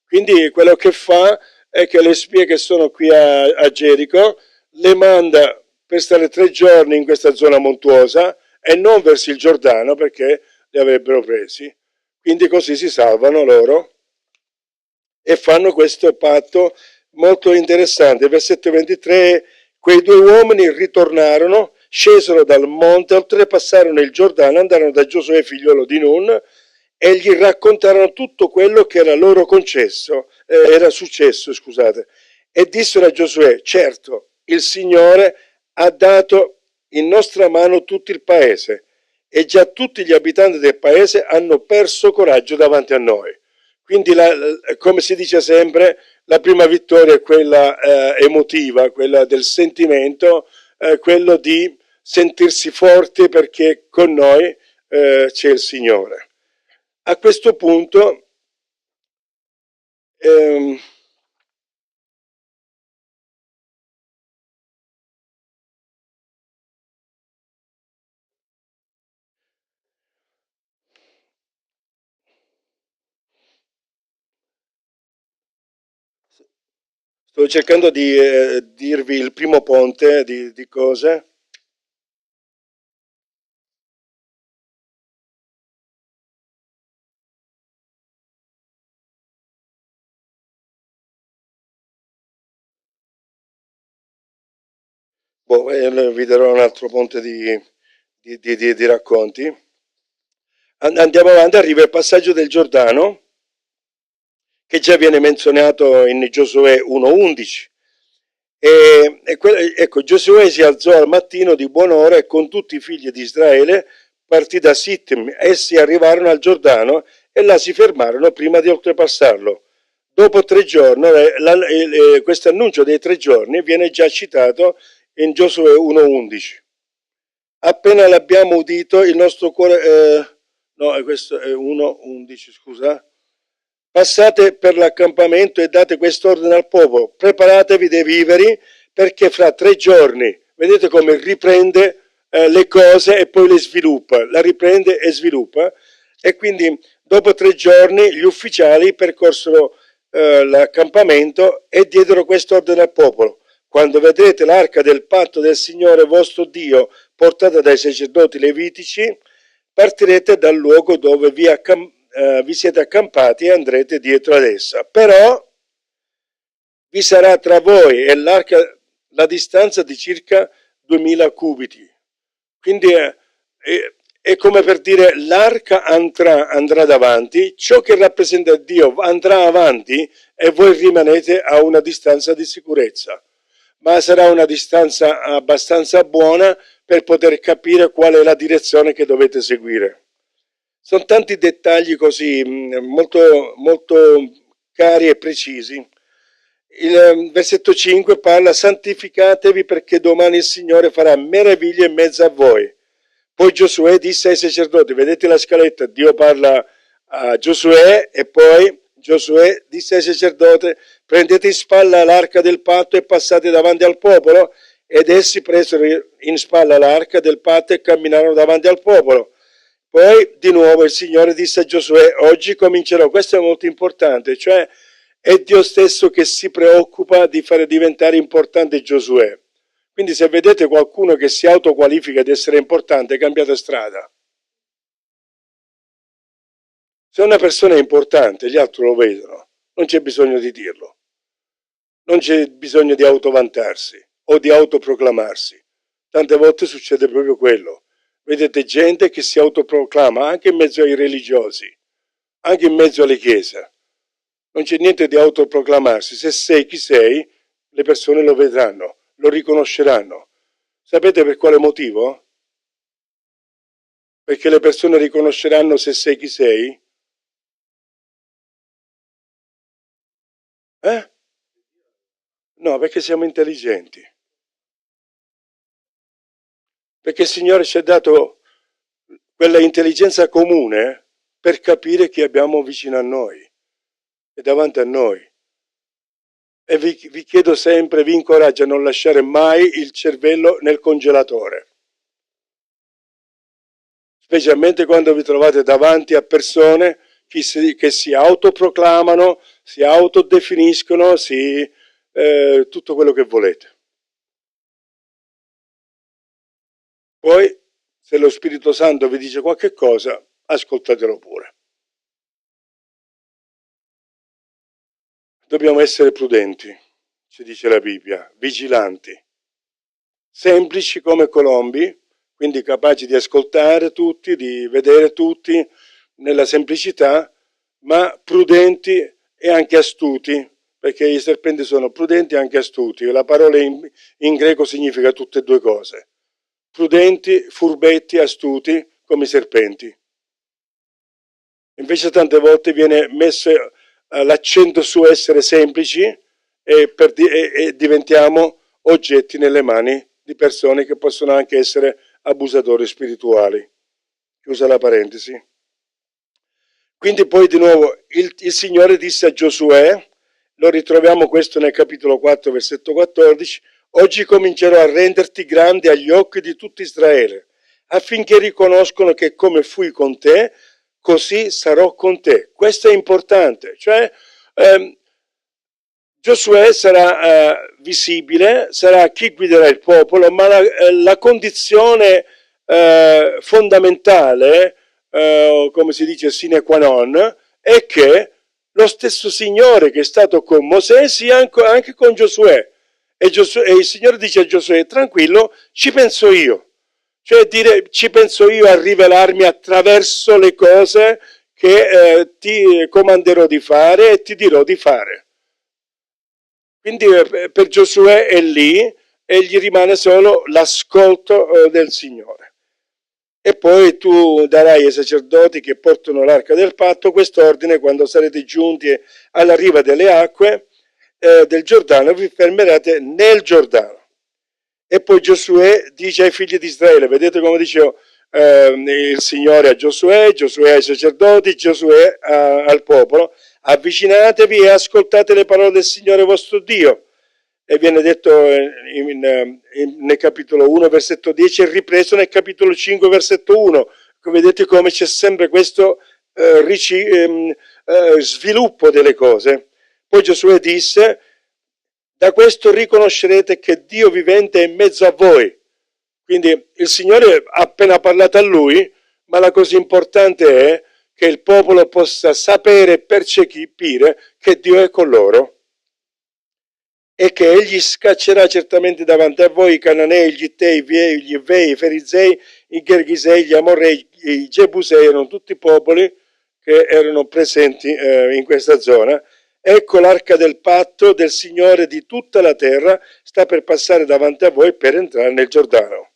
Quindi quello che fa è che le spie che sono qui a Gerico le manda per stare 3 giorni in questa zona montuosa e non verso il Giordano, perché li avrebbero presi. Quindi così si salvano loro e fanno questo patto molto interessante. Versetto 23: quei 2 uomini ritornarono, scesero dal monte, oltrepassarono il Giordano, andarono da Giosuè figliolo di Nun e gli raccontarono tutto quello che era loro era successo, scusate. E dissero a Giosuè: certo, il Signore ha dato in nostra mano tutto il paese e già tutti gli abitanti del paese hanno perso coraggio davanti a noi. Quindi, come si dice sempre, la prima vittoria è quella emotiva, quella del sentimento, quello di sentirsi forti perché con noi c'è il Signore. A questo punto sto cercando di dirvi il primo ponte di cose. Vi darò un altro ponte di racconti. Andiamo avanti, arriva il passaggio del Giordano, che già viene menzionato in Giosuè 1:11. Ecco, Giosuè si alzò al mattino di buon'ora e con tutti i figli di Israele partì da Sittim. Essi arrivarono al Giordano e là si fermarono prima di oltrepassarlo. Dopo 3 giorni, questo annuncio dei 3 giorni viene già citato in Giosuè 1:11. Appena l'abbiamo udito, il nostro cuore No, questo è 1:11, scusa. Passate per l'accampamento e date quest'ordine al popolo: preparatevi dei viveri, perché fra 3 giorni, vedete come riprende le cose e poi le sviluppa, la riprende e sviluppa. E quindi dopo 3 giorni gli ufficiali percorsero l'accampamento e diedero quest'ordine al popolo: quando vedrete l'arca del patto del Signore vostro Dio portata dai sacerdoti levitici, partirete dal luogo dove vi siete accampati e andrete dietro ad essa. Però vi sarà tra voi e l'arca la distanza di circa 2000 cubiti. Quindi è come per dire: l'arca andrà davanti, ciò che rappresenta Dio andrà avanti e voi rimanete a una distanza di sicurezza. Ma sarà una distanza abbastanza buona per poter capire qual è la direzione che dovete seguire. Sono tanti dettagli così molto, molto cari e precisi. Il versetto 5 parla: santificatevi perché domani il Signore farà meraviglie in mezzo a voi. Poi Giosuè disse ai sacerdoti, vedete la scaletta, Dio parla a Giosuè e poi Giosuè disse ai sacerdoti: prendete in spalla l'arca del patto e passate davanti al popolo. Ed essi presero in spalla l'arca del patto e camminarono davanti al popolo. Poi di nuovo il Signore disse a Giosuè: oggi comincerò. Questo è molto importante, cioè è Dio stesso che si preoccupa di fare diventare importante Giosuè. Quindi se vedete qualcuno che si autoqualifica di essere importante, cambiate strada. Se una persona è importante, gli altri lo vedono, non c'è bisogno di dirlo. Non c'è bisogno di autovantarsi o di autoproclamarsi. Tante volte succede proprio quello. Vedete gente che si autoproclama anche in mezzo ai religiosi, anche in mezzo alle chiese. Non c'è niente di autoproclamarsi. Se sei chi sei, le persone lo vedranno, lo riconosceranno. Sapete per quale motivo? Perché le persone riconosceranno se sei chi sei? No, perché siamo intelligenti. Perché il Signore ci ha dato quella intelligenza comune per capire chi abbiamo vicino a noi e davanti a noi. E vi chiedo sempre, vi incoraggio a non lasciare mai il cervello nel congelatore, specialmente quando vi trovate davanti a persone che si autoproclamano, si autodefiniscono, tutto quello che volete. Poi, se lo Spirito Santo vi dice qualche cosa, ascoltatelo pure. Dobbiamo essere prudenti, ci dice la Bibbia, vigilanti, semplici come colombi, quindi capaci di ascoltare tutti, di vedere tutti nella semplicità, ma prudenti e anche astuti, perché i serpenti sono prudenti e anche astuti. La parola in greco significa tutte e due cose. Prudenti, furbetti, astuti come i serpenti. Invece tante volte viene messo l'accento su essere semplici e diventiamo oggetti nelle mani di persone che possono anche essere abusatori spirituali. Chiusa la parentesi. Quindi poi di nuovo il Signore disse a Giosuè, lo ritroviamo questo nel capitolo 4, versetto 14, oggi comincerò a renderti grande agli occhi di tutto Israele, affinché riconoscono che come fui con te, così sarò con te. Questo è importante, cioè Giosuè sarà visibile, sarà chi guiderà il popolo, ma la condizione fondamentale, come si dice sine qua non, è che lo stesso Signore che è stato con Mosè sia anche con Giosuè. E il Signore dice a Giosuè: tranquillo, ci penso io. Cioè dire, ci penso io a rivelarmi attraverso le cose che ti comanderò di fare e ti dirò di fare. Quindi per Giosuè è lì e gli rimane solo l'ascolto del Signore. E poi tu darai ai sacerdoti che portano l'arca del patto quest'ordine: quando sarete giunti alla riva delle acque del Giordano, vi fermerete nel Giordano. E poi Giosuè dice ai figli di Israele, vedete come dicevo, il Signore a Giosuè, Giosuè ai sacerdoti, Giosuè al popolo: avvicinatevi e ascoltate le parole del Signore vostro Dio. E viene detto nel capitolo 1 versetto 10 e ripreso nel capitolo 5 versetto 1. Vedete come c'è sempre questo sviluppo delle cose. Poi Giosuè disse: da questo riconoscerete che Dio vivente è in mezzo a voi. Quindi il Signore ha appena parlato a lui, ma la cosa importante è che il popolo possa sapere e percepire che Dio è con loro e che egli scaccerà certamente davanti a voi i Cananei, gli Ittei, gli Evei, i Ferizei, i Gergisei, gli Amorrei, i Gebusei. Erano tutti popoli che erano presenti in questa zona. Ecco l'arca del patto del Signore di tutta la terra sta per passare davanti a voi per entrare nel Giordano.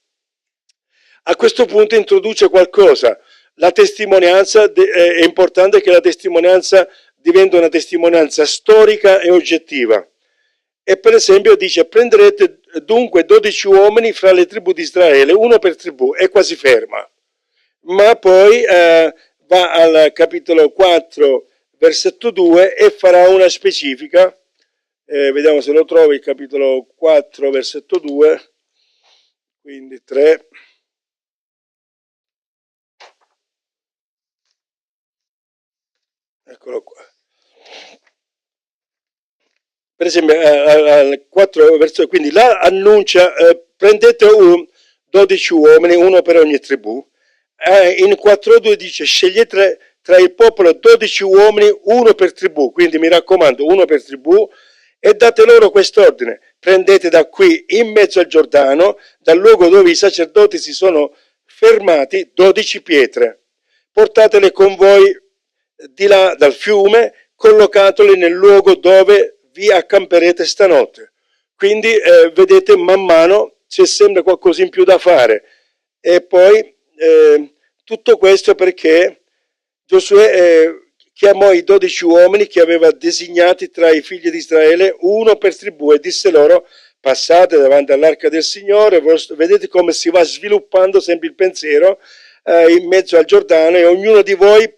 A questo punto introduce qualcosa. La testimonianza, è importante che la testimonianza diventi una testimonianza storica e oggettiva. E per esempio dice: prenderete dunque 12 uomini fra le tribù di Israele, uno per tribù. È quasi ferma. Ma poi va al capitolo 4, versetto 2 e farà una specifica. Vediamo se lo trovo, il capitolo 4, versetto 2, quindi 3. Eccolo qua. Per esempio, al 4 verso, quindi là annuncia: prendete 12 uomini, uno per ogni tribù. In 4.2 dice: scegliete tra il popolo 12 uomini, uno per tribù. Quindi mi raccomando, uno per tribù, e date loro quest'ordine: prendete da qui, in mezzo al Giordano, dal luogo dove i sacerdoti si sono fermati, 12 pietre. Portatele con voi di là dal fiume, collocatele nel luogo dove vi accamperete stanotte. Quindi vedete, man mano c'è sempre qualcosa in più da fare. E poi tutto questo perché Giosuè chiamò i 12 uomini che aveva designati tra i figli di Israele, uno per tribù, e disse loro: passate davanti all'arca del Signore. Vedete come si va sviluppando sempre il pensiero in mezzo al Giordano, e ognuno di voi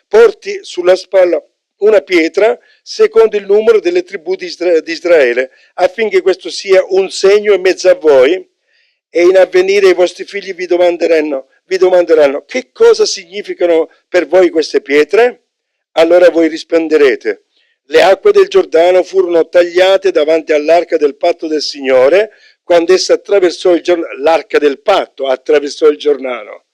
porti sulla spalla una pietra secondo il numero delle tribù di Israele, affinché questo sia un segno in mezzo a voi, e in avvenire i vostri figli vi domanderanno: che cosa significano per voi queste pietre? Allora voi risponderete: le acque del Giordano furono tagliate davanti all'arca del patto del Signore quando essa attraversò il Giordano. L'arca del patto attraversò il Giordano.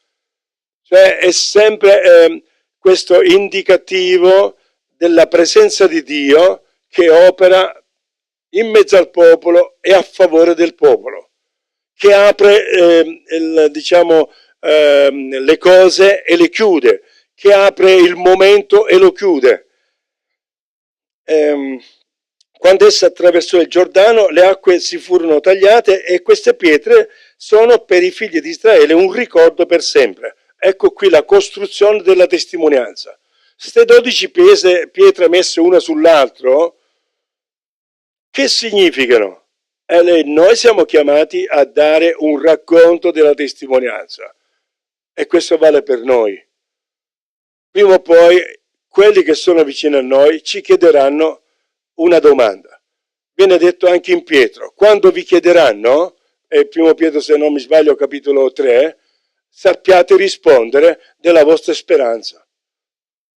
Cioè è sempre questo indicativo della presenza di Dio che opera in mezzo al popolo e a favore del popolo, che apre le cose e le chiude, che apre il momento e lo chiude. Quando essa attraversò il Giordano, le acque si furono tagliate, e queste pietre sono per i figli di Israele un ricordo per sempre. Ecco qui la costruzione della testimonianza. Queste 12 pietre messe una sull'altro, che significano? Noi siamo chiamati a dare un racconto della testimonianza, e questo vale per noi. Prima o poi quelli che sono vicini a noi ci chiederanno una domanda. Viene detto anche in Pietro: quando vi chiederanno, e primo Pietro, se non mi sbaglio, capitolo 3, sappiate rispondere della vostra speranza.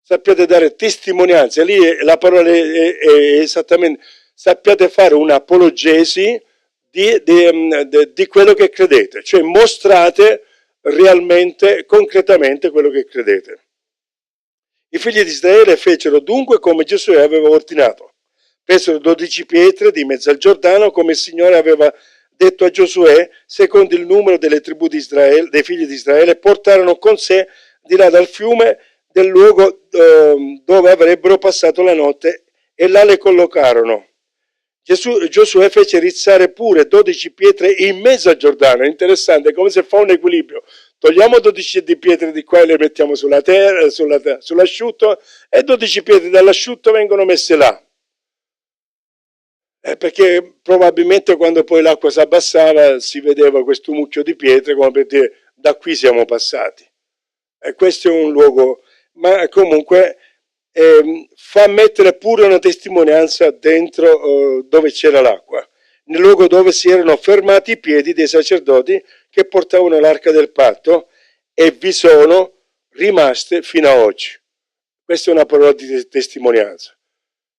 Sappiate dare testimonianza. Lì la parola è esattamente: sappiate fare un'apologesi di quello che credete, cioè mostrate realmente, concretamente quello che credete. I figli di Israele fecero dunque come Giosuè aveva ordinato. Presero 12 pietre di mezzo al Giordano, come il Signore aveva detto a Giosuè, secondo il numero delle tribù di Israele, dei figli di Israele. Portarono con sé di là dal fiume del luogo dove avrebbero passato la notte, e là le collocarono. Giosuè fece rizzare pure 12 pietre in mezzo al Giordano. È interessante, come se fa un equilibrio. Togliamo 12 di pietre di qua e le mettiamo sulla terra, sull'asciutto, e 12 pietre dall'asciutto vengono messe là. Perché probabilmente quando poi l'acqua si abbassava si vedeva questo mucchio di pietre, come per dire da qui siamo passati. E questo è un luogo, ma comunque fa mettere pure una testimonianza dentro dove c'era l'acqua, nel luogo dove si erano fermati i piedi dei sacerdoti che portavano l'arca del patto e vi sono rimaste fino ad oggi. Questa è una parola di testimonianza.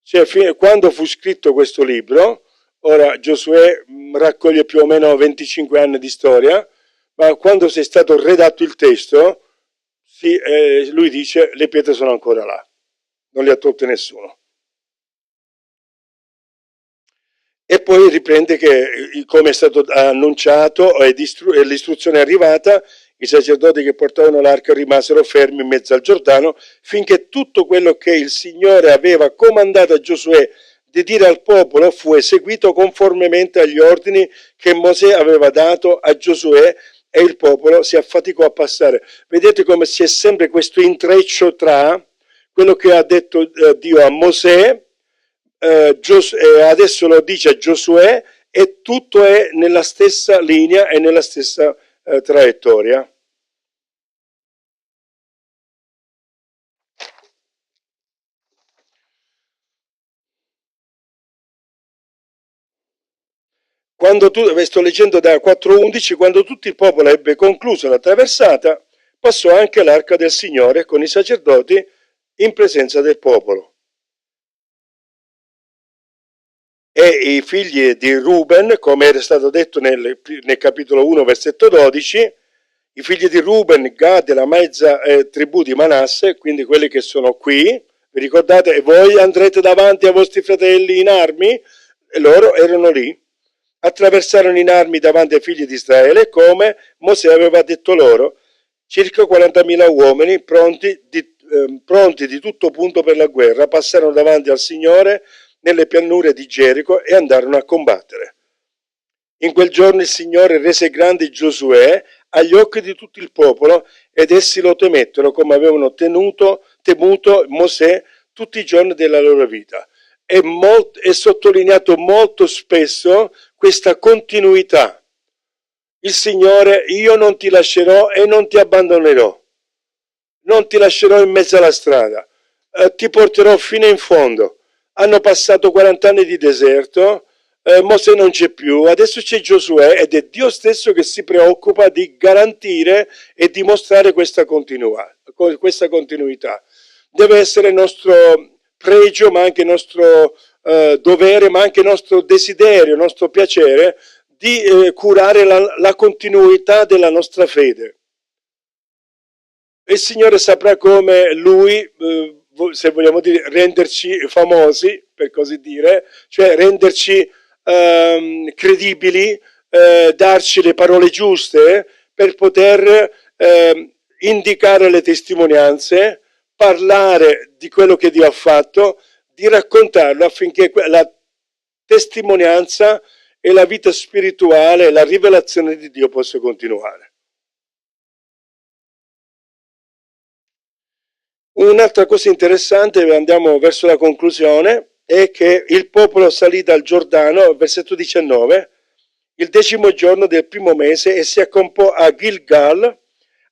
Cioè, quando fu scritto questo libro, ora Giosuè raccoglie più o meno 25 anni di storia, ma quando è stato redatto il testo, lui dice le pietre sono ancora là, non le ha tolte nessuno. E poi riprende che, come è stato annunciato e l'istruzione è arrivata, i sacerdoti che portavano l'arca rimasero fermi in mezzo al Giordano finché tutto quello che il Signore aveva comandato a Giosuè di dire al popolo fu eseguito conformemente agli ordini che Mosè aveva dato a Giosuè, e il popolo si affaticò a passare. Vedete come c'è sempre questo intreccio tra quello che ha detto Dio a Mosè, adesso lo dice a Giosuè, e tutto è nella stessa linea e nella stessa traiettoria. Sto leggendo da 4:11, quando tutto il popolo ebbe concluso la traversata, passò anche l'arca del Signore con i sacerdoti in presenza del popolo. E i figli di Ruben, come era stato detto nel capitolo 1, versetto 12, i figli di Ruben, Gad e la mezza tribù di Manasse, quindi quelli che sono qui, vi ricordate? E voi andrete davanti ai vostri fratelli in armi? E loro erano lì. Attraversarono in armi davanti ai figli di Israele, come Mosè aveva detto loro, circa 40.000 uomini pronti di tutto punto per la guerra, passarono davanti al Signore nelle pianure di Gerico e andarono a combattere. In quel giorno il Signore rese grande Giosuè agli occhi di tutto il popolo, ed essi lo temettero come avevano temuto Mosè tutti i giorni della loro vita. È sottolineato molto spesso questa continuità. Il Signore: io non ti lascerò e non ti abbandonerò, non ti lascerò in mezzo alla strada, ti porterò fino in fondo. Hanno passato 40 anni di deserto, Mosè non c'è più, adesso c'è Giosuè, ed è Dio stesso che si preoccupa di garantire e dimostrare questa continuità. Deve essere il nostro pregio, ma anche il nostro dovere, ma anche il nostro desiderio, il nostro piacere di curare la continuità della nostra fede. E il Signore saprà come Lui, se vogliamo dire, renderci famosi, per così dire, cioè renderci credibili, darci le parole giuste per poter indicare le testimonianze, parlare di quello che Dio ha fatto, di raccontarlo affinché la testimonianza e la vita spirituale e la rivelazione di Dio possa continuare. Un'altra cosa interessante, andiamo verso la conclusione, è che il popolo salì dal Giordano, versetto 19, il 10° giorno del primo mese, e si accampò a Gilgal,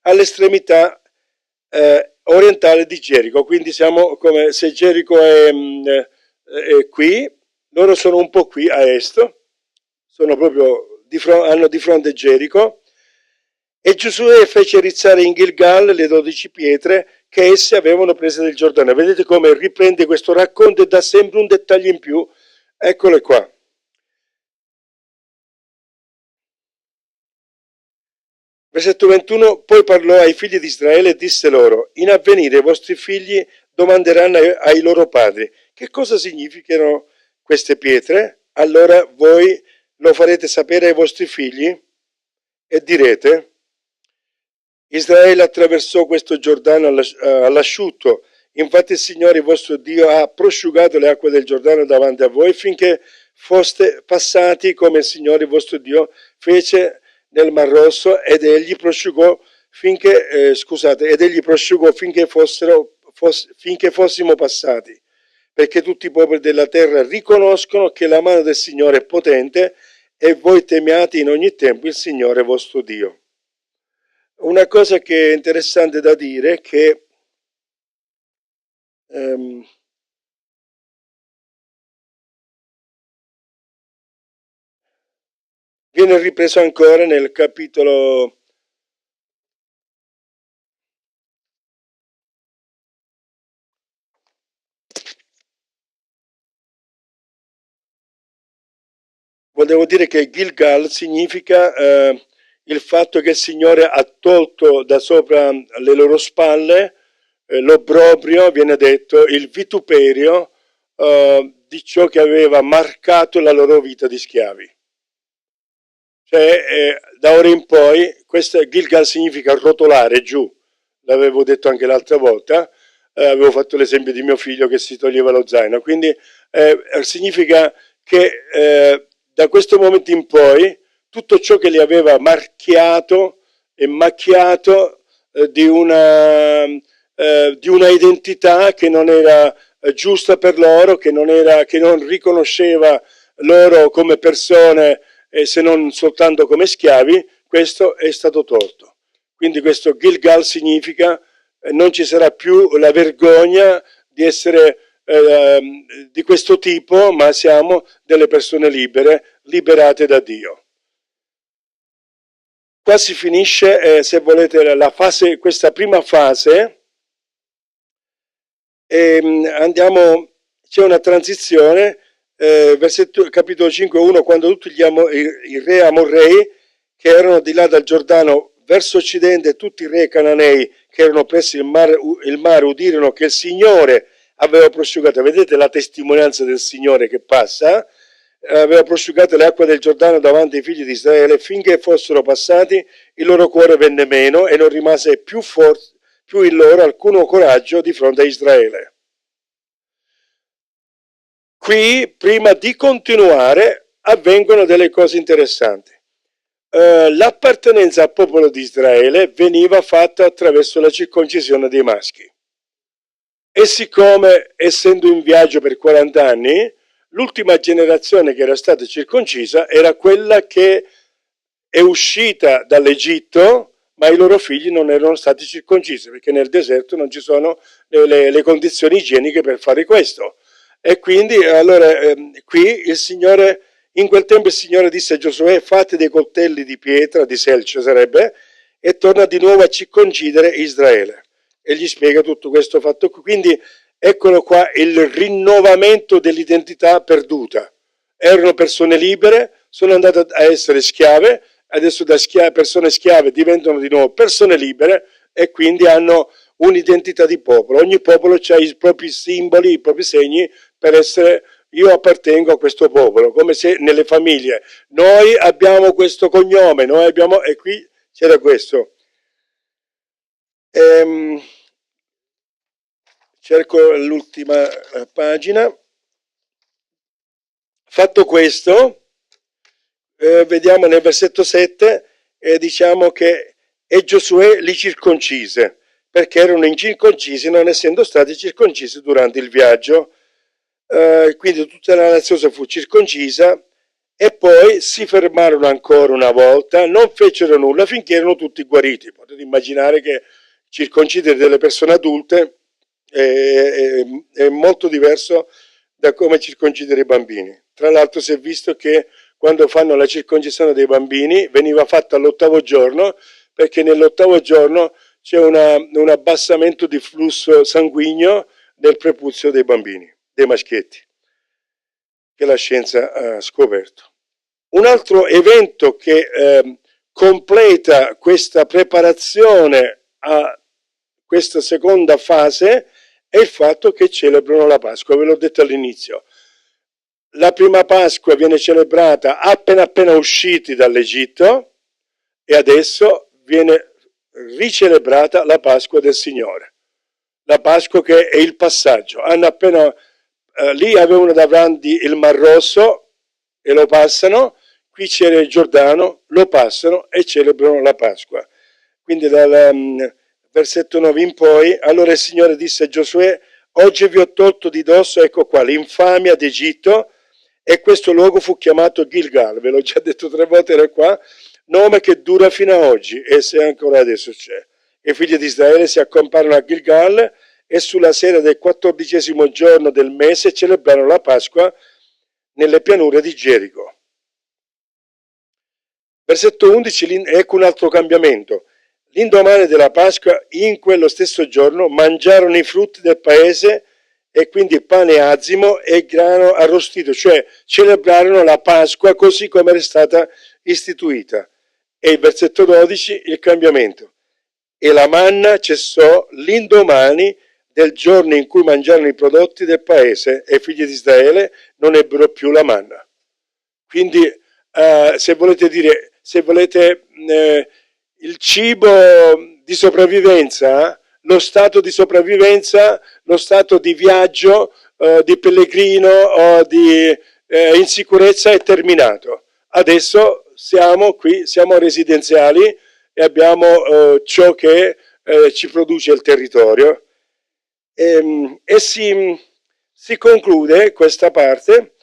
all'estremità orientale di Gerico. Quindi siamo come se Gerico è qui, loro sono un po' qui a est, sono proprio hanno di fronte Gerico. E Giosuè fece rizzare in Gilgal le 12 pietre che essi avevano prese del Giordano. Vedete come riprende questo racconto e dà sempre un dettaglio in più. Eccole qua. Versetto 21, poi parlò ai figli di Israele e disse loro: in avvenire i vostri figli domanderanno ai loro padri: che cosa significano queste pietre? Allora voi lo farete sapere ai vostri figli e direte: Israele attraversò questo Giordano all'asciutto. Infatti il Signore vostro Dio ha prosciugato le acque del Giordano davanti a voi finché foste passati, come il Signore vostro Dio fece nel Mar Rosso, ed egli prosciugò finché finché fossimo passati, perché tutti i popoli della terra riconoscono che la mano del Signore è potente, e voi temiate in ogni tempo il Signore vostro Dio. Una cosa che è interessante da dire è che ehm, viene ripreso ancora nel capitolo. Volevo dire che Gilgal significa il fatto che il Signore ha tolto da sopra le loro spalle l'obbrobrio, viene detto, il vituperio di ciò che aveva marcato la loro vita di schiavi. Cioè, da ora in poi, questo Gilgal significa rotolare giù, l'avevo detto anche l'altra volta, avevo fatto l'esempio di mio figlio che si toglieva lo zaino, quindi significa che da questo momento in poi tutto ciò che li aveva marchiato e macchiato di una identità che non era giusta per loro, che non riconosceva loro come persone se non soltanto come schiavi, questo è stato tolto. Quindi questo Gilgal significa non ci sarà più la vergogna di essere di questo tipo, ma siamo delle persone libere, liberate da Dio. Qua si finisce, se volete, la fase, questa prima fase, e c'è una transizione, versetto, capitolo 5:1, quando tutti i re amorrei che erano di là dal Giordano verso occidente, tutti i re cananei che erano presso il mare udirono che il Signore aveva prosciugato, vedete la testimonianza del Signore che passa, aveva prosciugato le acque del Giordano davanti ai figli di Israele, finché fossero passati il loro cuore venne meno e non rimase più in loro alcuno coraggio di fronte a Israele. Qui, prima di continuare, avvengono delle cose interessanti. L'appartenenza al popolo di Israele veniva fatta attraverso la circoncisione dei maschi. E siccome, essendo in viaggio per 40 anni, l'ultima generazione che era stata circoncisa era quella che è uscita dall'Egitto, ma i loro figli non erano stati circoncisi, perché nel deserto non ci sono le condizioni igieniche per fare questo. E quindi, allora, qui il Signore, in quel tempo il Signore disse a Giosuè, fate dei coltelli di pietra, di selce sarebbe, e torna di nuovo a circoncidere Israele. E gli spiega tutto questo fatto qui. Quindi, eccolo qua, il rinnovamento dell'identità perduta. Erano persone libere, sono andate a essere schiave, adesso da persone schiave diventano di nuovo persone libere e quindi hanno un'identità di popolo. Ogni popolo ha i propri simboli, i propri segni per essere io appartengo a questo popolo, come se nelle famiglie noi abbiamo questo cognome, noi abbiamo, e qui c'era questo. Cerco l'ultima pagina. Fatto questo, vediamo nel versetto 7, diciamo che e Giosuè li circoncise, perché erano incirconcisi non essendo stati circoncisi durante il viaggio. Quindi tutta la nazione fu circoncisa e poi si fermarono ancora una volta, non fecero nulla finché erano tutti guariti. Potete immaginare che circoncidere delle persone adulte è molto diverso da come circoncidere i bambini. Tra l'altro si è visto che quando fanno la circoncisione dei bambini veniva fatta all'8° giorno, perché nell'8° giorno c'è un abbassamento di flusso sanguigno nel prepuzio dei bambini, dei maschietti, che la scienza ha scoperto. Un altro evento che completa questa preparazione a questa seconda fase è il fatto che celebrano la Pasqua, ve l'ho detto all'inizio. La prima Pasqua viene celebrata appena usciti dall'Egitto e adesso viene ricelebrata la Pasqua del Signore. La Pasqua che è il passaggio. Hanno appena lì avevano davanti il Mar Rosso e lo passano, qui c'era il Giordano, lo passano e celebrano la Pasqua. Quindi dal versetto 9 in poi, allora il Signore disse a Giosuè, oggi vi ho tolto di dosso, ecco qua, l'infamia d'Egitto, e questo luogo fu chiamato Gilgal, ve l'ho già detto 3 volte, era qua, nome che dura fino ad oggi e se ancora adesso c'è. I figli di Israele si accompagnano a Gilgal e sulla sera del 14° giorno del mese celebrarono la Pasqua nelle pianure di Gerico. Versetto 11, ecco un altro cambiamento. L'indomani della Pasqua, in quello stesso giorno, mangiarono i frutti del paese e quindi pane azimo e grano arrostito, cioè celebrarono la Pasqua così come era stata istituita. E il versetto 12, il cambiamento. E la manna cessò l'indomani del giorno in cui mangiarono i prodotti del paese e i figli di Israele non ebbero più la manna. Quindi se volete il cibo di sopravvivenza, lo stato di sopravvivenza, lo stato di viaggio, di pellegrino o di insicurezza è terminato. Adesso siamo qui, siamo residenziali e abbiamo ciò che ci produce il territorio. E si conclude questa parte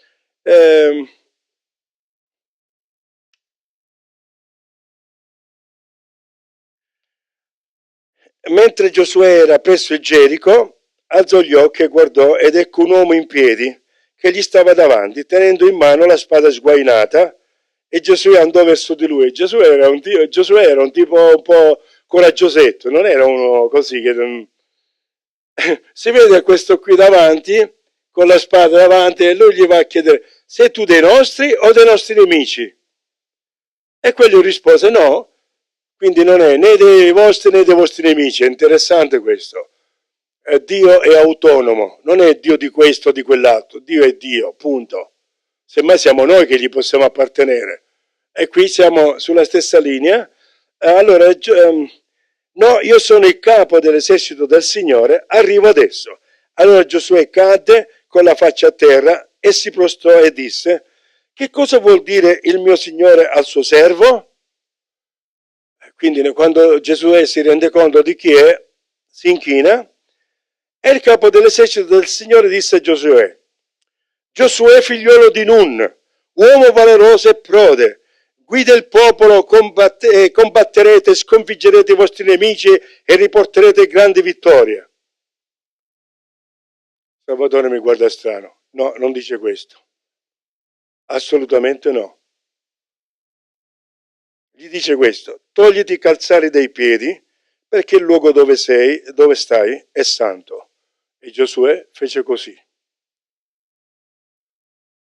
mentre Giosuè era presso il Gerico, alzò gli occhi e guardò ed ecco un uomo in piedi che gli stava davanti, tenendo in mano la spada sguainata, e Giosuè andò verso di lui. Giosuè era un tipo un po' coraggiosetto, non era uno così che... Si vede questo qui davanti, con la spada davanti, e lui gli va a chiedere: sei tu dei nostri o dei nostri nemici? E quello rispose: no, quindi non è né dei vostri né dei vostri nemici. È interessante questo. Dio è autonomo, non è Dio di questo o di quell'altro, Dio è Dio, punto. Semmai siamo noi che gli possiamo appartenere. E qui siamo sulla stessa linea. Allora, no, io sono il capo dell'esercito del Signore, arrivo adesso. Allora Giosuè cadde con la faccia a terra e si prostrò e disse: che cosa vuol dire il mio Signore al suo servo? Quindi quando Giosuè si rende conto di chi è, si inchina, e il capo dell'esercito del Signore disse a Giosuè: Giosuè figliolo di Nun, uomo valoroso e prode, guida il popolo, combatterete, sconfiggerete i vostri nemici e riporterete grandi vittorie. Salvatore mi guarda strano. No, non dice questo. Assolutamente no. Gli dice questo: togliti i calzari dai piedi, perché il luogo dove stai, è santo. E Giosuè fece così.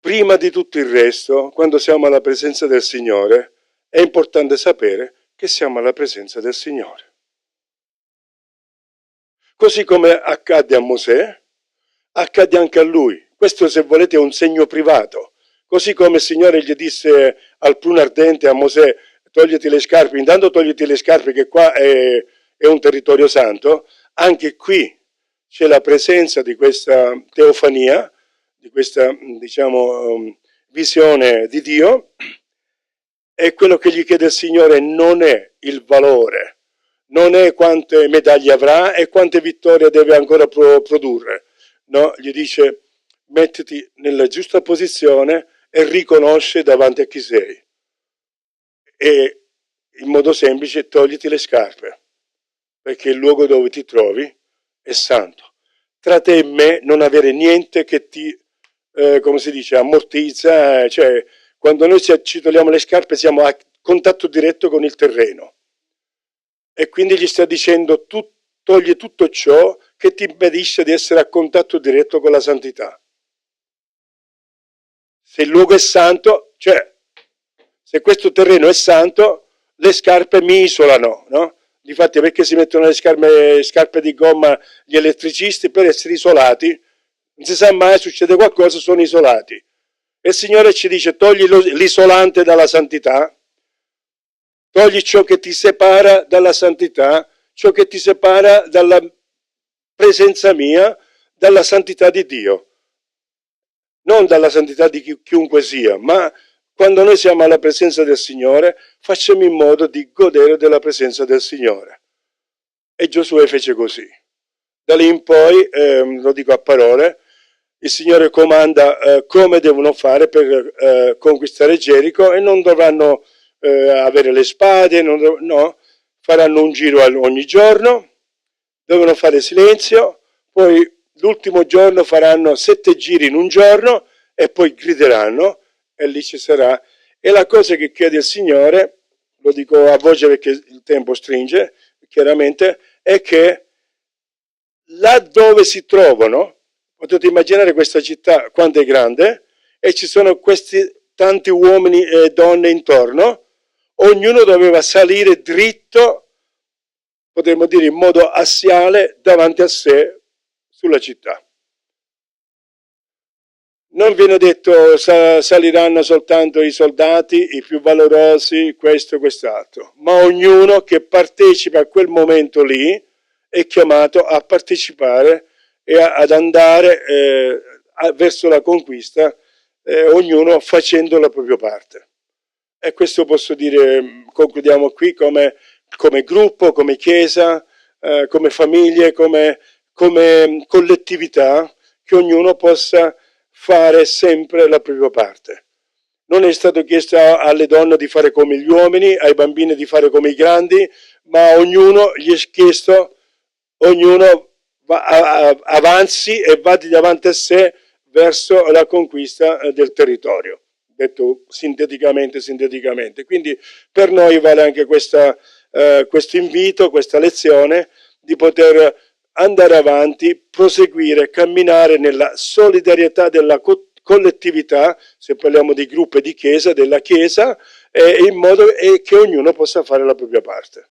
Prima di tutto il resto, quando siamo alla presenza del Signore, è importante sapere che siamo alla presenza del Signore. Così come accadde a Mosè, accadde anche a lui. Questo, se volete, è un segno privato. Così come il Signore gli disse al pruno ardente, a Mosè: togliti le scarpe, intanto togliti le scarpe che qua è un territorio santo, anche qui c'è la presenza di questa teofania, di questa, diciamo, visione di Dio, e quello che gli chiede il Signore non è il valore, non è quante medaglie avrà e quante vittorie deve ancora produrre, no, gli dice: mettiti nella giusta posizione e riconosce davanti a chi sei. E in modo semplice togliti le scarpe, perché il luogo dove ti trovi è santo. Tra te e me non avere niente che ti, come si dice, ammortizza, cioè quando noi ci togliamo le scarpe siamo a contatto diretto con il terreno. E quindi gli sta dicendo: tu togli tutto ciò che ti impedisce di essere a contatto diretto con la santità. Se il luogo è santo, cioè se questo terreno è santo, le scarpe mi isolano, no? Difatti, perché si mettono le scarpe di gomma gli elettricisti? Per essere isolati. Non si sa mai, succede qualcosa, sono isolati. E il Signore ci dice: togli l'isolante dalla santità, togli ciò che ti separa dalla santità, ciò che ti separa dalla presenza mia, dalla santità di Dio. Non dalla santità di chiunque sia, ma quando noi siamo alla presenza del Signore, facciamo in modo di godere della presenza del Signore. E Giosuè fece così. Da lì in poi, lo dico a parole, il Signore comanda come devono fare per conquistare Gerico, e non dovranno avere le spade, no, faranno un giro ogni giorno, devono fare silenzio, poi l'ultimo giorno faranno 7 giri in un giorno e poi grideranno e lì ci sarà. E la cosa che chiede il Signore, lo dico a voce perché il tempo stringe, chiaramente, è che là dove si trovano, potete immaginare questa città quanto è grande, e ci sono questi tanti uomini e donne intorno, ognuno doveva salire dritto, potremmo dire in modo assiale, davanti a sé sulla città. Non viene detto saliranno soltanto i soldati, i più valorosi, questo e quest'altro, ma ognuno che partecipa a quel momento lì è chiamato a partecipare e ad andare verso la conquista, ognuno facendo la propria parte. E questo posso dire, concludiamo qui, come gruppo, come chiesa, come famiglie, come collettività, che ognuno possa fare sempre la propria parte. Non è stato chiesto alle donne di fare come gli uomini, ai bambini di fare come i grandi, ma ognuno gli è chiesto, ognuno avanzi e vada davanti a sé verso la conquista del territorio, detto sinteticamente. Quindi per noi vale anche questo invito, questa lezione di poter andare avanti, proseguire, camminare nella solidarietà della collettività, se parliamo di gruppi di chiesa, della chiesa, in modo che ognuno possa fare la propria parte.